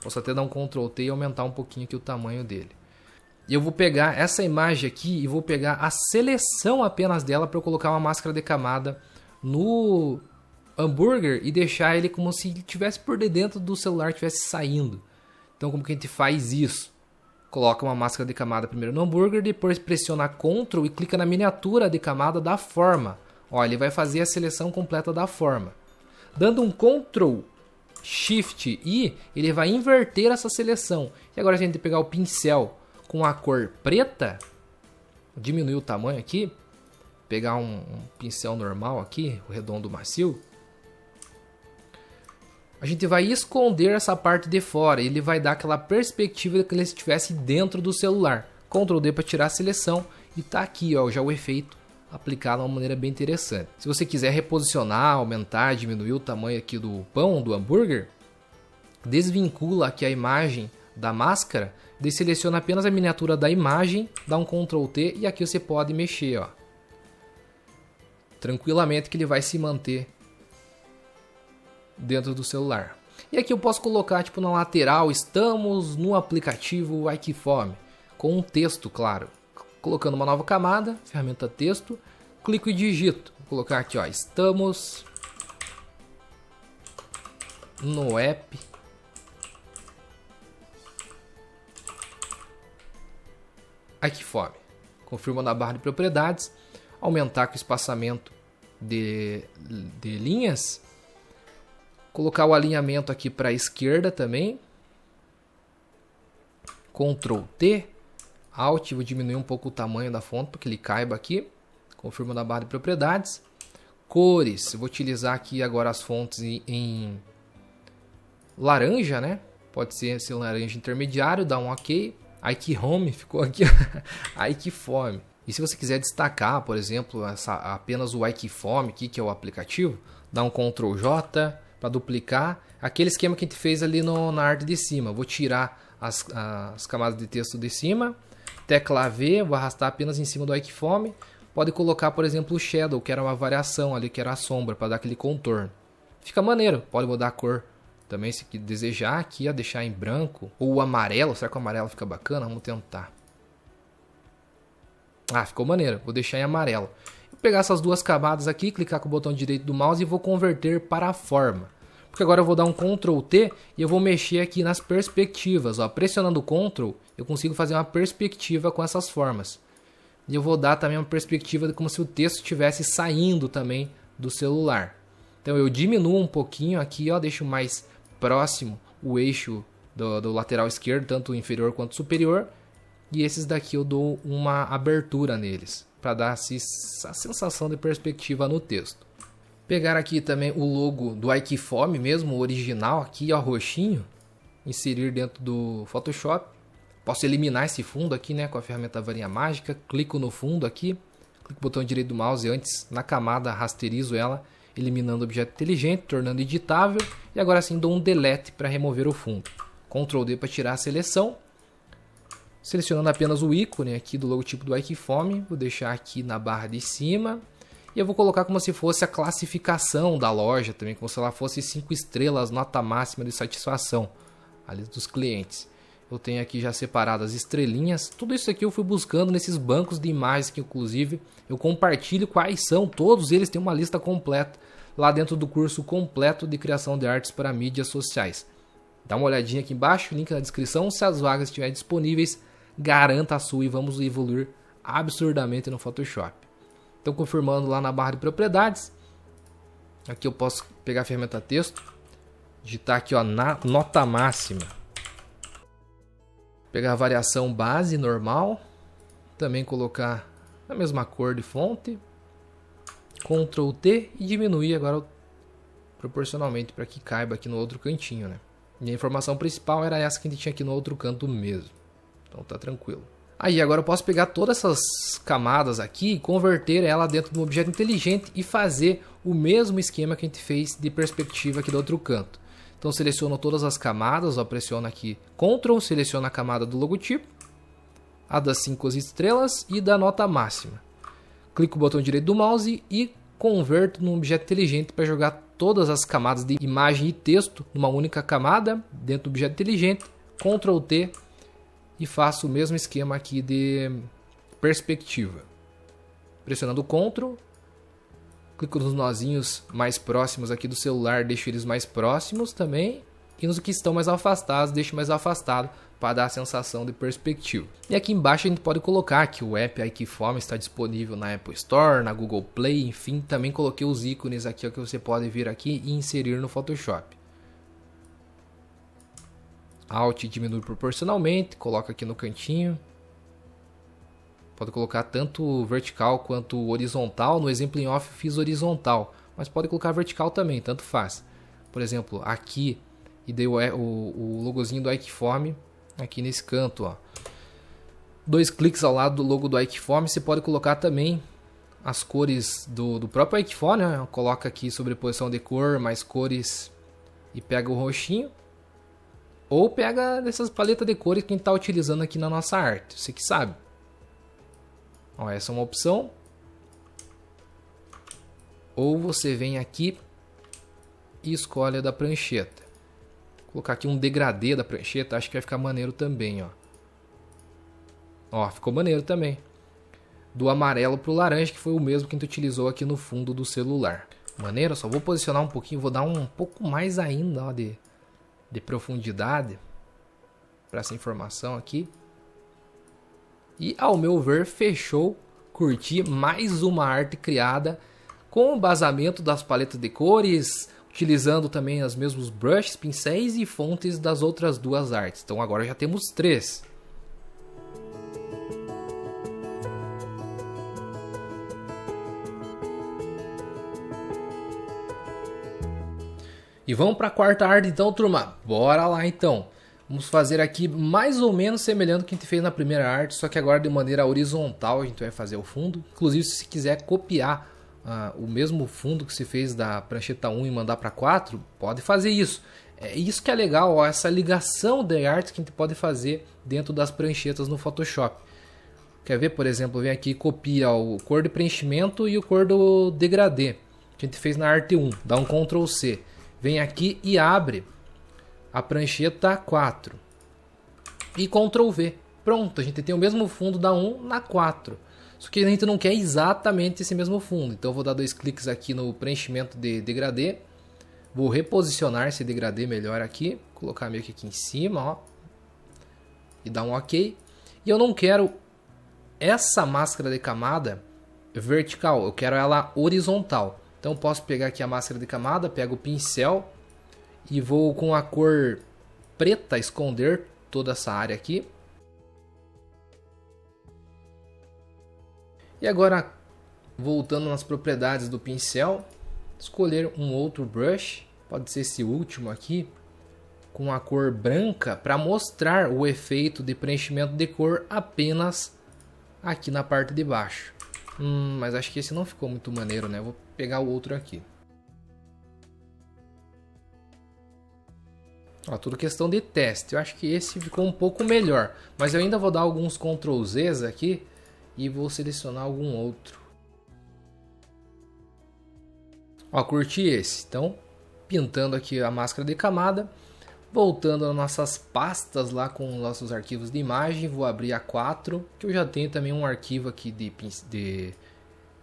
Posso até dar um Ctrl T e aumentar um pouquinho aqui o tamanho dele. E eu vou pegar essa imagem aqui e vou pegar a seleção apenas dela para eu colocar uma máscara de camada no hambúrguer e deixar ele como se estivesse por dentro do celular, estivesse saindo. Então como que a gente faz isso? Coloca uma máscara de camada primeiro no hambúrguer, depois pressiona Ctrl e clica na miniatura de camada da forma. Olha, ele vai fazer a seleção completa da forma. Dando um Ctrl Shift I, ele vai inverter essa seleção. E agora a gente pegar o pincel com a cor preta, diminuir o tamanho aqui, pegar um pincel normal aqui, o redondo macio, a gente vai esconder essa parte de fora, ele vai dar aquela perspectiva de que ele estivesse dentro do celular. Ctrl D para tirar a seleção e tá aqui, ó, já o efeito aplicado de uma maneira bem interessante. Se você quiser reposicionar, aumentar, diminuir o tamanho aqui do pão, do hambúrguer, desvincula aqui a imagem da máscara, daí seleciona apenas a miniatura da imagem, dá um Ctrl T e aqui você pode mexer, ó. Tranquilamente que ele vai se manter dentro do celular. E aqui eu posso colocar tipo na lateral, estamos no aplicativo Wikifome, com um texto, claro. Colocando uma nova camada, ferramenta texto, clico e digito. Vou colocar aqui, ó, estamos no app Wikifome. Confirma na barra de propriedades, aumentar com o espaçamento de linhas, colocar o alinhamento aqui para a esquerda também, Ctrl T, Alt, vou diminuir um pouco o tamanho da fonte para que ele caiba aqui, confirma na barra de propriedades, cores, eu vou utilizar aqui agora as fontes em laranja, né? Pode ser esse laranja intermediário, dá um OK. Wikihome ficou aqui, Wikifome. E se você quiser destacar, por exemplo, apenas o Wikifome aqui, que é o aplicativo, dá um Ctrl J para duplicar. Aquele esquema que a gente fez ali na arte de cima. Vou tirar as camadas de texto de cima, tecla V, vou arrastar apenas em cima do Wikifome. Pode colocar, por exemplo, o Shadow, que era uma variação ali, que era a sombra, para dar aquele contorno. Fica maneiro, pode mudar a cor também se desejar aqui, ó, deixar em branco. Ou o amarelo, será que o amarelo fica bacana? Vamos tentar. Ah, ficou maneiro, vou deixar em amarelo. Vou pegar essas duas camadas aqui, clicar com o botão direito do mouse e vou converter para a forma. Porque agora eu vou dar um Ctrl T e eu vou mexer aqui nas perspectivas. Ó. Pressionando o Ctrl, eu consigo fazer uma perspectiva com essas formas. E eu vou dar também uma perspectiva de como se o texto estivesse saindo também do celular. Então eu diminuo um pouquinho aqui, ó, deixo mais próximo o eixo do lateral esquerdo, tanto inferior quanto superior. E esses daqui eu dou uma abertura neles, para dar assim, a sensação de perspectiva no texto. Pegar aqui também o logo do Wikifome mesmo, o original aqui, ó, roxinho. Inserir dentro do Photoshop. Posso eliminar esse fundo aqui, né, com a ferramenta varinha mágica. Clico no fundo aqui, clico no botão direito do mouse antes na camada, rasterizo ela, eliminando o objeto inteligente, tornando editável. E agora sim dou um delete para remover o fundo. Ctrl D para tirar a seleção. Selecionando apenas o ícone aqui do logotipo do Wikifome, vou deixar aqui na barra de cima. E eu vou colocar como se fosse a classificação da loja também, como se ela fosse 5 estrelas, nota máxima de satisfação ali dos clientes. Eu tenho aqui já separadas as estrelinhas. Tudo isso aqui eu fui buscando nesses bancos de imagens que inclusive eu compartilho quais são. Todos eles têm uma lista completa lá dentro do curso completo de criação de artes para mídias sociais. Dá uma olhadinha aqui embaixo, link na descrição. Se as vagas estiverem disponíveis, garanta a sua e vamos evoluir absurdamente no Photoshop. Então, confirmando lá na barra de propriedades, aqui eu posso pegar a ferramenta texto, digitar aqui, ó, na nota máxima, pegar a variação base normal, também colocar a mesma cor de fonte, Ctrl T e diminuir agora proporcionalmente para que caiba aqui no outro cantinho, né? E a informação principal era essa que a gente tinha aqui no outro canto mesmo. Então tá tranquilo. Aí agora eu posso pegar todas essas camadas aqui e converter ela dentro de um objeto inteligente e fazer o mesmo esquema que a gente fez de perspectiva aqui do outro canto. Então seleciono todas as camadas, ó, pressiono aqui Ctrl, seleciono a camada do logotipo, a das 5 estrelas e da nota máxima. Clico o botão direito do mouse e converto num objeto inteligente para jogar todas as camadas de imagem e texto numa única camada dentro do objeto inteligente, Ctrl T. E faço o mesmo esquema aqui de perspectiva. Pressionando o Ctrl, clico nos nozinhos mais próximos aqui do celular, deixo eles mais próximos também. E nos que estão mais afastados, deixo mais afastado para dar a sensação de perspectiva. E aqui embaixo a gente pode colocar que o app Wikifome está disponível na Apple Store, na Google Play, enfim. Também coloquei os ícones aqui, ó, que você pode vir aqui e inserir no Photoshop. Alt diminui proporcionalmente, coloca aqui no cantinho. Pode colocar tanto vertical quanto horizontal. No exemplo em off eu fiz horizontal, mas pode colocar vertical também, tanto faz. Por exemplo, aqui e dei o logozinho do Wikifome aqui nesse canto, ó. 2 cliques ao lado do logo do Wikifome, você pode colocar também as cores do próprio Wikifome, né? Coloca aqui sobreposição de cor, mais cores e pega o roxinho. Ou pega dessas paletas de cores que a gente está utilizando aqui na nossa arte. Você que sabe. Ó, essa é uma opção. Ou você vem aqui e escolhe a da prancheta. Vou colocar aqui um degradê da prancheta. Acho que vai ficar maneiro também, ó. Ó, ficou maneiro também. Do amarelo para o laranja, que foi o mesmo que a gente utilizou aqui no fundo do celular. Maneiro, só vou posicionar um pouquinho. Vou dar um pouco mais ainda, ó, de profundidade para essa informação aqui. E ao meu ver, fechou. Curti mais uma arte criada com o basamento das paletas de cores, utilizando também os mesmos brushes, pincéis e fontes das outras duas artes. Então agora já temos 3. E vamos para a quarta arte então, turma. Bora lá então. Vamos fazer aqui mais ou menos semelhante ao que a gente fez na primeira arte, só que agora de maneira horizontal a gente vai fazer o fundo. Inclusive, se você quiser copiar o mesmo fundo que se fez da prancheta 1 e mandar para 4, pode fazer isso. É isso que é legal, ó, essa ligação de artes que a gente pode fazer dentro das pranchetas no Photoshop. Quer ver, por exemplo, vem aqui e copia o cor de preenchimento e o cor do degradê que a gente fez na arte 1. Dá um Ctrl C. Vem aqui e abre a prancheta 4 e Ctrl V. Pronto, a gente tem o mesmo fundo da 1 na 4. Só que a gente não quer exatamente esse mesmo fundo. Então eu vou dar 2 cliques aqui no preenchimento de degradê. Vou reposicionar esse degradê melhor aqui. Colocar meio que aqui em cima, ó. E dar um OK. E eu não quero essa máscara de camada vertical. Eu quero ela horizontal. Então eu posso pegar aqui a máscara de camada, pego o pincel e vou com a cor preta esconder toda essa área aqui. E agora, voltando nas propriedades do pincel, escolher um outro brush, pode ser esse último aqui, com a cor branca, para mostrar o efeito de preenchimento de cor apenas aqui na parte de baixo. Mas acho que esse não ficou muito maneiro, né? Vou pegar o outro aqui. Ó, tudo questão de teste. Eu acho que esse ficou um pouco melhor. Mas eu ainda vou dar alguns Ctrl Zs aqui e vou selecionar algum outro. Ó, curti esse. Então, pintando aqui a máscara de camada. Voltando às nossas pastas lá com nossos arquivos de imagem. Vou abrir a 4, que eu já tenho também um arquivo aqui de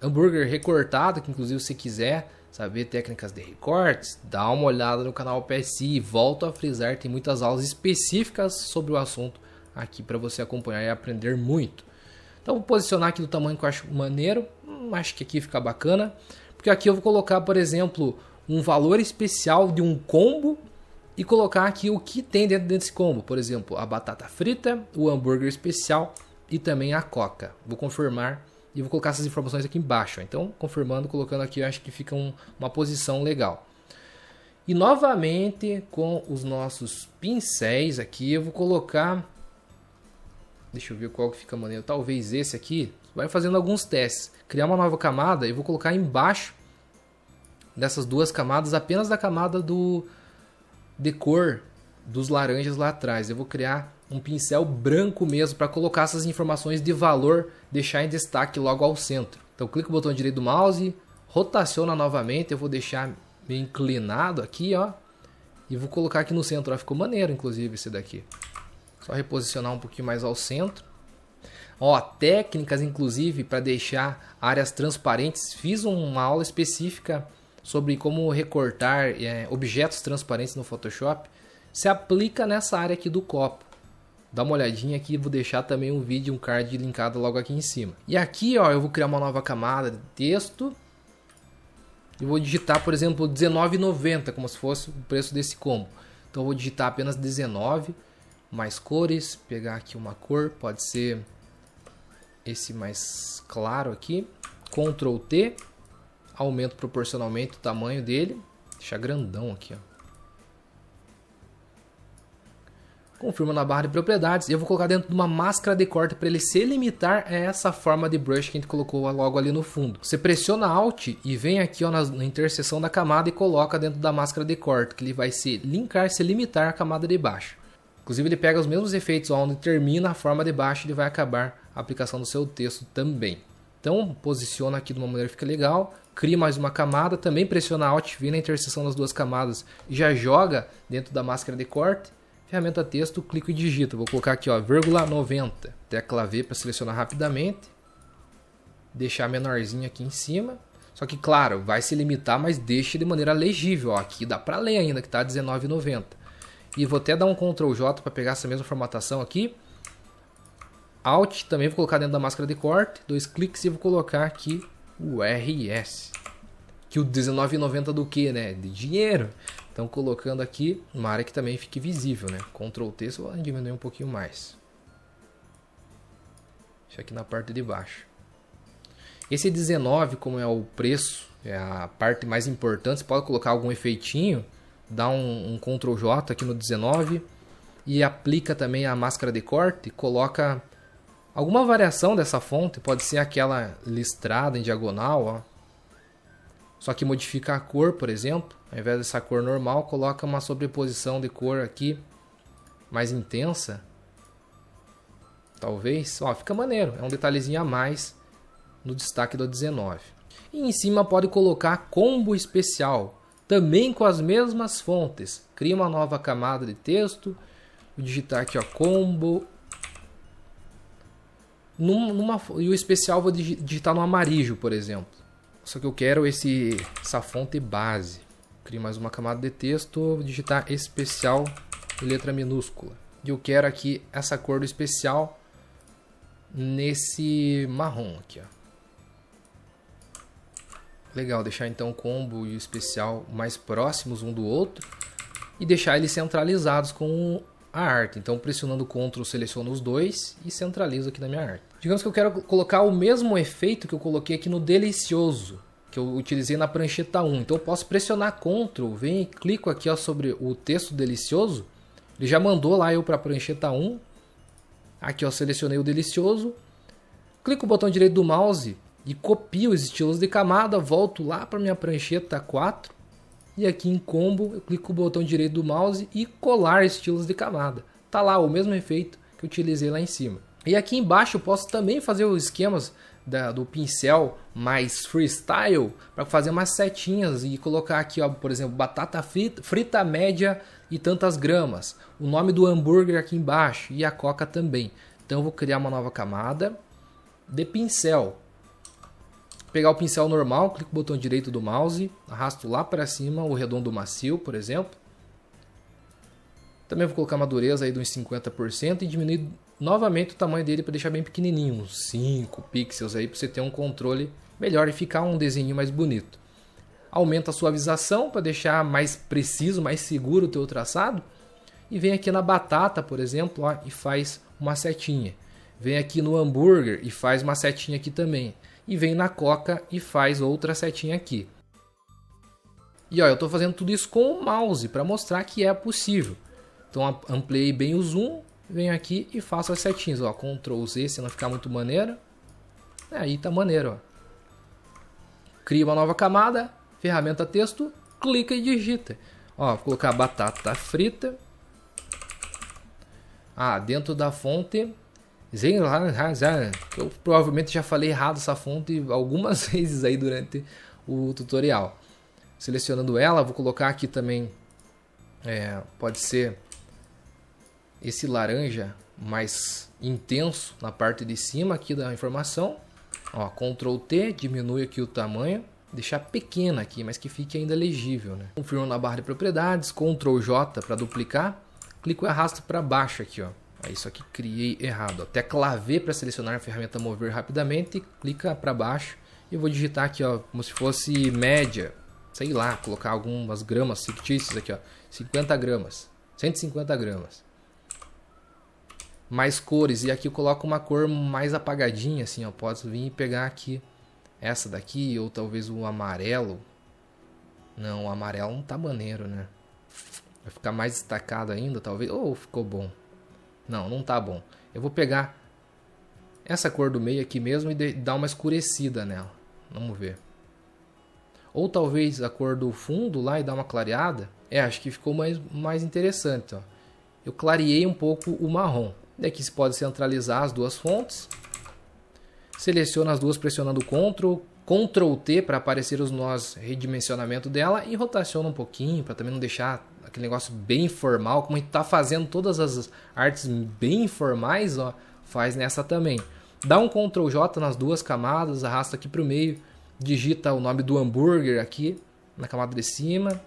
hambúrguer recortado, que inclusive se quiser saber técnicas de recortes, dá uma olhada no canal PSI. Volto a frisar, tem muitas aulas específicas sobre o assunto aqui para você acompanhar e aprender muito. Então vou posicionar aqui do tamanho que eu acho maneiro, acho que aqui fica bacana, porque aqui eu vou colocar, por exemplo, um valor especial de um combo e colocar aqui o que tem dentro desse combo, por exemplo, a batata frita, o hambúrguer especial e também a coca. Vou confirmar e vou colocar essas informações aqui embaixo. Então, confirmando, colocando aqui, eu acho que fica uma posição legal. E novamente, com os nossos pincéis aqui, eu vou colocar... Deixa eu ver qual que fica maneiro. Talvez esse aqui. Vai fazendo alguns testes. Criar uma nova camada e vou colocar embaixo dessas duas camadas, apenas da camada de cor dos laranjas lá atrás. Eu vou criar um pincel branco mesmo para colocar essas informações de valor, deixar em destaque logo ao centro. Então clica o botão direito do mouse, rotaciona novamente, eu vou deixar meio inclinado aqui, ó, e vou colocar aqui no centro. Ó, ficou maneiro inclusive esse daqui. Só reposicionar um pouquinho mais ao centro. Ó, técnicas inclusive para deixar áreas transparentes. Fiz uma aula específica sobre como recortar objetos transparentes no Photoshop. Se aplica nessa área aqui do copo. Dá uma olhadinha aqui, vou deixar também um vídeo, um card linkado logo aqui em cima. E aqui, ó, eu vou criar uma nova camada de texto. E vou digitar, por exemplo, R$19,90, como se fosse o preço desse combo. Então eu vou digitar apenas 19, mais cores, pegar aqui uma cor, pode ser esse mais claro aqui. Ctrl T, aumento proporcionalmente o tamanho dele, deixar grandão aqui, ó. Confirma na barra de propriedades e eu vou colocar dentro de uma máscara de corte para ele se limitar a essa forma de brush que a gente colocou logo ali no fundo. Você pressiona Alt e vem aqui, ó, na interseção da camada e coloca dentro da máscara de corte, que ele vai se linkar, se limitar à camada de baixo. Inclusive ele pega os mesmos efeitos onde termina a forma de baixo, ele vai acabar a aplicação do seu texto também. Então posiciona aqui de uma maneira que fica legal, cria mais uma camada, também pressiona Alt V na interseção das duas camadas e já joga dentro da máscara de corte. Ferramenta texto, clico e digito. Vou colocar aqui, ó, ,90. Tecla V para selecionar rapidamente. Deixar menorzinho aqui em cima. Só que, claro, vai se limitar, mas deixe de maneira legível. Ó, aqui dá para ler ainda, que está R$19,90. E vou até dar um Ctrl J para pegar essa mesma formatação aqui. Alt, também vou colocar dentro da máscara de corte. 2 cliques e vou colocar aqui o RS. Que o R$19,90 do que, né? De dinheiro. Então, colocando aqui uma área que também fique visível, né? Ctrl T, vou diminuir um pouquinho mais. Deixa aqui na parte de baixo. Esse 19, como é o preço, é a parte mais importante, você pode colocar algum efeitinho, dá um Ctrl J aqui no 19 e aplica também a máscara de corte, coloca alguma variação dessa fonte, pode ser aquela listrada em diagonal, ó. Só que modifica a cor, por exemplo, ao invés dessa cor normal, coloca uma sobreposição de cor aqui mais intensa. Talvez, ó, fica maneiro, é um detalhezinho a mais no destaque do 19. E em cima pode colocar combo especial, também com as mesmas fontes. Cria uma nova camada de texto, vou digitar aqui, ó, combo. E o especial vou digitar no Amarillo, por exemplo. Só que eu quero essa fonte base. Crio mais uma camada de texto, vou digitar especial em letra minúscula. E eu quero aqui essa cor do especial nesse marrom aqui, ó. Legal, deixar então o combo e o especial mais próximos um do outro e deixar eles centralizados com a arte. Então, pressionando Ctrl, seleciono os dois e centralizo aqui na minha arte. Digamos que eu quero colocar o mesmo efeito que eu coloquei aqui no Delicioso, que eu utilizei na prancheta 1. Então, eu posso pressionar Ctrl, venho e clico aqui, ó, sobre o texto Delicioso. Ele já mandou lá eu para a prancheta 1. Aqui, ó, selecionei o Delicioso. Clico o botão direito do mouse e copio os estilos de camada, volto lá para minha prancheta 4 e aqui em combo eu clico o botão direito do mouse e colar estilos de camada. Tá lá o mesmo efeito que eu utilizei lá em cima. E aqui embaixo eu posso também fazer os esquemas do pincel mais freestyle para fazer umas setinhas e colocar aqui, ó, por exemplo, batata frita média e tantas gramas, o nome do hambúrguer aqui embaixo e a coca também. Então eu vou criar uma nova camada de pincel. Pegar o pincel normal, clico no botão direito do mouse, arrasto lá para cima o redondo macio, por exemplo. Também vou colocar uma dureza aí de uns 50% e diminuir novamente o tamanho dele para deixar bem pequenininho, uns 5 pixels aí para você ter um controle melhor e ficar um desenho mais bonito. Aumenta a suavização para deixar mais preciso, mais seguro o teu traçado. E vem aqui na batata, por exemplo, ó, e faz uma setinha. Vem aqui no hambúrguer e faz uma setinha aqui também. E vem na coca e faz outra setinha aqui. E ó, eu estou fazendo tudo isso com o mouse para mostrar que é possível. Então ampliei bem o zoom, venho aqui e faço as setinhas. Ó, Ctrl Z se não ficar muito maneiro. Aí tá maneiro. Ó. Cria uma nova camada, ferramenta texto, clica e digita. Ó, vou colocar batata frita. Dentro da fonte... Eu provavelmente já falei errado essa fonte algumas vezes aí durante o tutorial. Selecionando ela, vou colocar aqui também, pode ser esse laranja mais intenso na parte de cima aqui da informação. Ó, Ctrl T, diminui aqui o tamanho, deixar pequena aqui, mas que fique ainda legível, né? Confirmo na barra de propriedades, Ctrl J para duplicar, clico e arrasto para baixo aqui, ó. Isso aqui criei errado. Tecla V para selecionar a ferramenta mover rapidamente. Clica para baixo e eu vou digitar aqui, ó, como se fosse média. Sei lá, colocar algumas gramas fictícias aqui, ó. 50 gramas, 150 gramas. Mais cores. E aqui eu coloco uma cor mais apagadinha, assim, ó. Posso vir e pegar aqui essa daqui ou talvez o amarelo. Não, o amarelo não tá maneiro, né? Vai ficar mais destacado ainda, talvez. Ou ficou bom. Não, não tá bom. Eu vou pegar essa cor do meio aqui mesmo e dar uma escurecida nela. Vamos ver. Ou talvez a cor do fundo lá e dar uma clareada. Acho que ficou mais interessante, ó. eu clareei um pouco o marrom. Daqui você pode centralizar as duas fontes. Seleciona as duas pressionando Ctrl T para aparecer os nós redimensionamento dela e rotaciona um pouquinho para também não deixar aquele negócio bem informal, como a gente está fazendo todas as artes bem informais, ó, faz nessa também. Dá um Ctrl J nas duas camadas, arrasta aqui para o meio, digita o nome do hambúrguer aqui na camada de cima.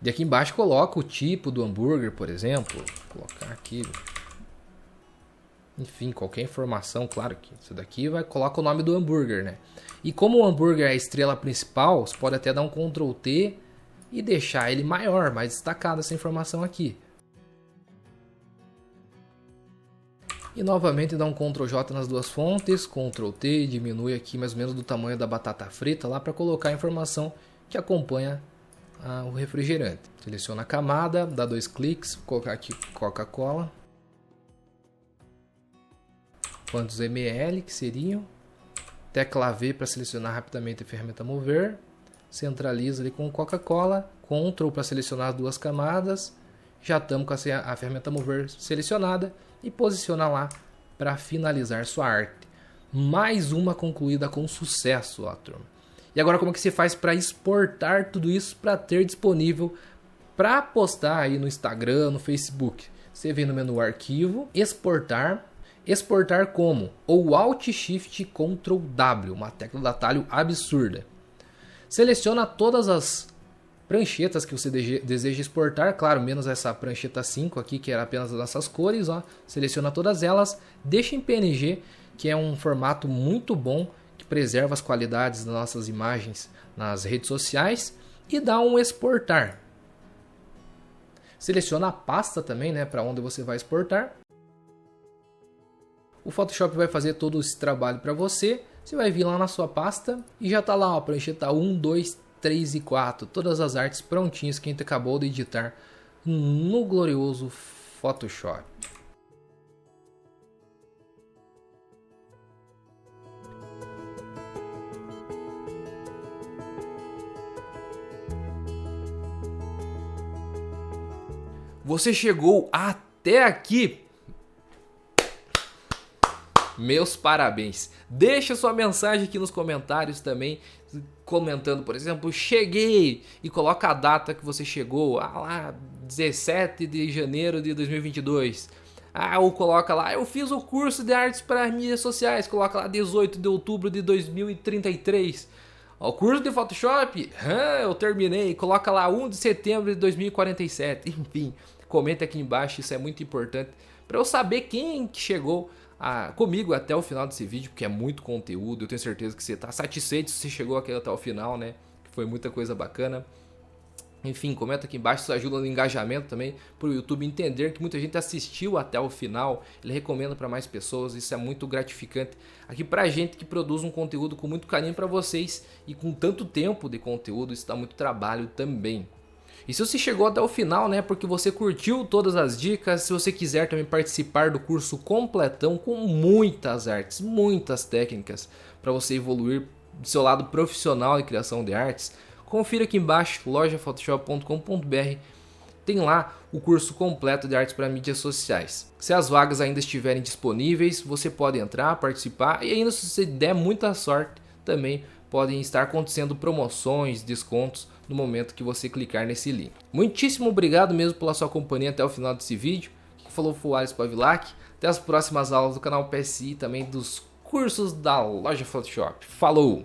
E aqui embaixo coloca o tipo do hambúrguer, por exemplo. Vou colocar aqui. Enfim, qualquer informação, claro que isso daqui coloca o nome do hambúrguer, né? E como o hambúrguer é a estrela principal, você pode até dar um Ctrl T e deixar ele maior, mais destacado essa informação aqui. E novamente dá um Ctrl J nas duas fontes, Ctrl T, diminui aqui mais ou menos do tamanho da batata frita lá para colocar a informação que acompanha o refrigerante. Seleciona a camada, dá 2 cliques, vou colocar aqui Coca-Cola. Quantos ml que seriam? Tecla V para selecionar rapidamente a ferramenta mover. Centraliza ali com Coca-Cola. Ctrl para selecionar as duas camadas. Já estamos com a ferramenta mover selecionada. E posiciona lá para finalizar sua arte. Mais uma concluída com sucesso, ó, turma. E agora como é que se faz para exportar tudo isso para ter disponível para postar aí no Instagram, no Facebook? Você vem no menu Arquivo, Exportar. Exportar como? Ou Alt Shift Ctrl W, uma tecla do atalho absurda. Seleciona todas as pranchetas que você deseja exportar, claro, menos essa prancheta 5 aqui, que era apenas as nossas cores, ó. Seleciona todas elas, deixa em PNG, que é um formato muito bom, que preserva as qualidades das nossas imagens nas redes sociais, e dá um exportar. Seleciona a pasta também, né, para onde você vai exportar. O Photoshop vai fazer todo esse trabalho para você. Você vai vir lá na sua pasta e já está lá, ó, prancheta 1, 2, 3 e 4. Todas as artes prontinhas que a gente acabou de editar no glorioso Photoshop. Você chegou até aqui? Meus parabéns. Deixa sua mensagem aqui nos comentários também, comentando, por exemplo, cheguei, e coloca a data que você chegou, lá 17 de janeiro de 2022. Ou coloca lá, eu fiz o curso de artes para mídias sociais, coloca lá 18 de outubro de 2033. O curso de Photoshop, eu terminei, coloca lá 1 de setembro de 2047. Enfim, comenta aqui embaixo, isso é muito importante para eu saber quem que chegou comigo até o final desse vídeo, porque é muito conteúdo. Eu tenho certeza que você está satisfeito se você chegou aqui até o final, né? Que foi muita coisa bacana. Enfim, comenta aqui embaixo, isso ajuda no engajamento também, para o YouTube entender que muita gente assistiu até o final. Ele recomenda para mais pessoas, isso é muito gratificante aqui para a gente que produz um conteúdo com muito carinho para vocês, e com tanto tempo de conteúdo, isso dá muito trabalho também. E se você chegou até o final, né, porque você curtiu todas as dicas, se você quiser também participar do curso completão com muitas artes, muitas técnicas para você evoluir do seu lado profissional de criação de artes, confira aqui embaixo, lojaphotoshop.com.br, tem lá o curso completo de artes para mídias sociais. Se as vagas ainda estiverem disponíveis, você pode entrar, participar, e ainda se você der muita sorte, também podem estar acontecendo promoções, descontos no momento que você clicar nesse link. Muitíssimo obrigado mesmo pela sua companhia até o final desse vídeo. Quem falou foi o Alisson Pavilac. Até as próximas aulas do canal PSI e também dos cursos da Loja Photoshop. Falou!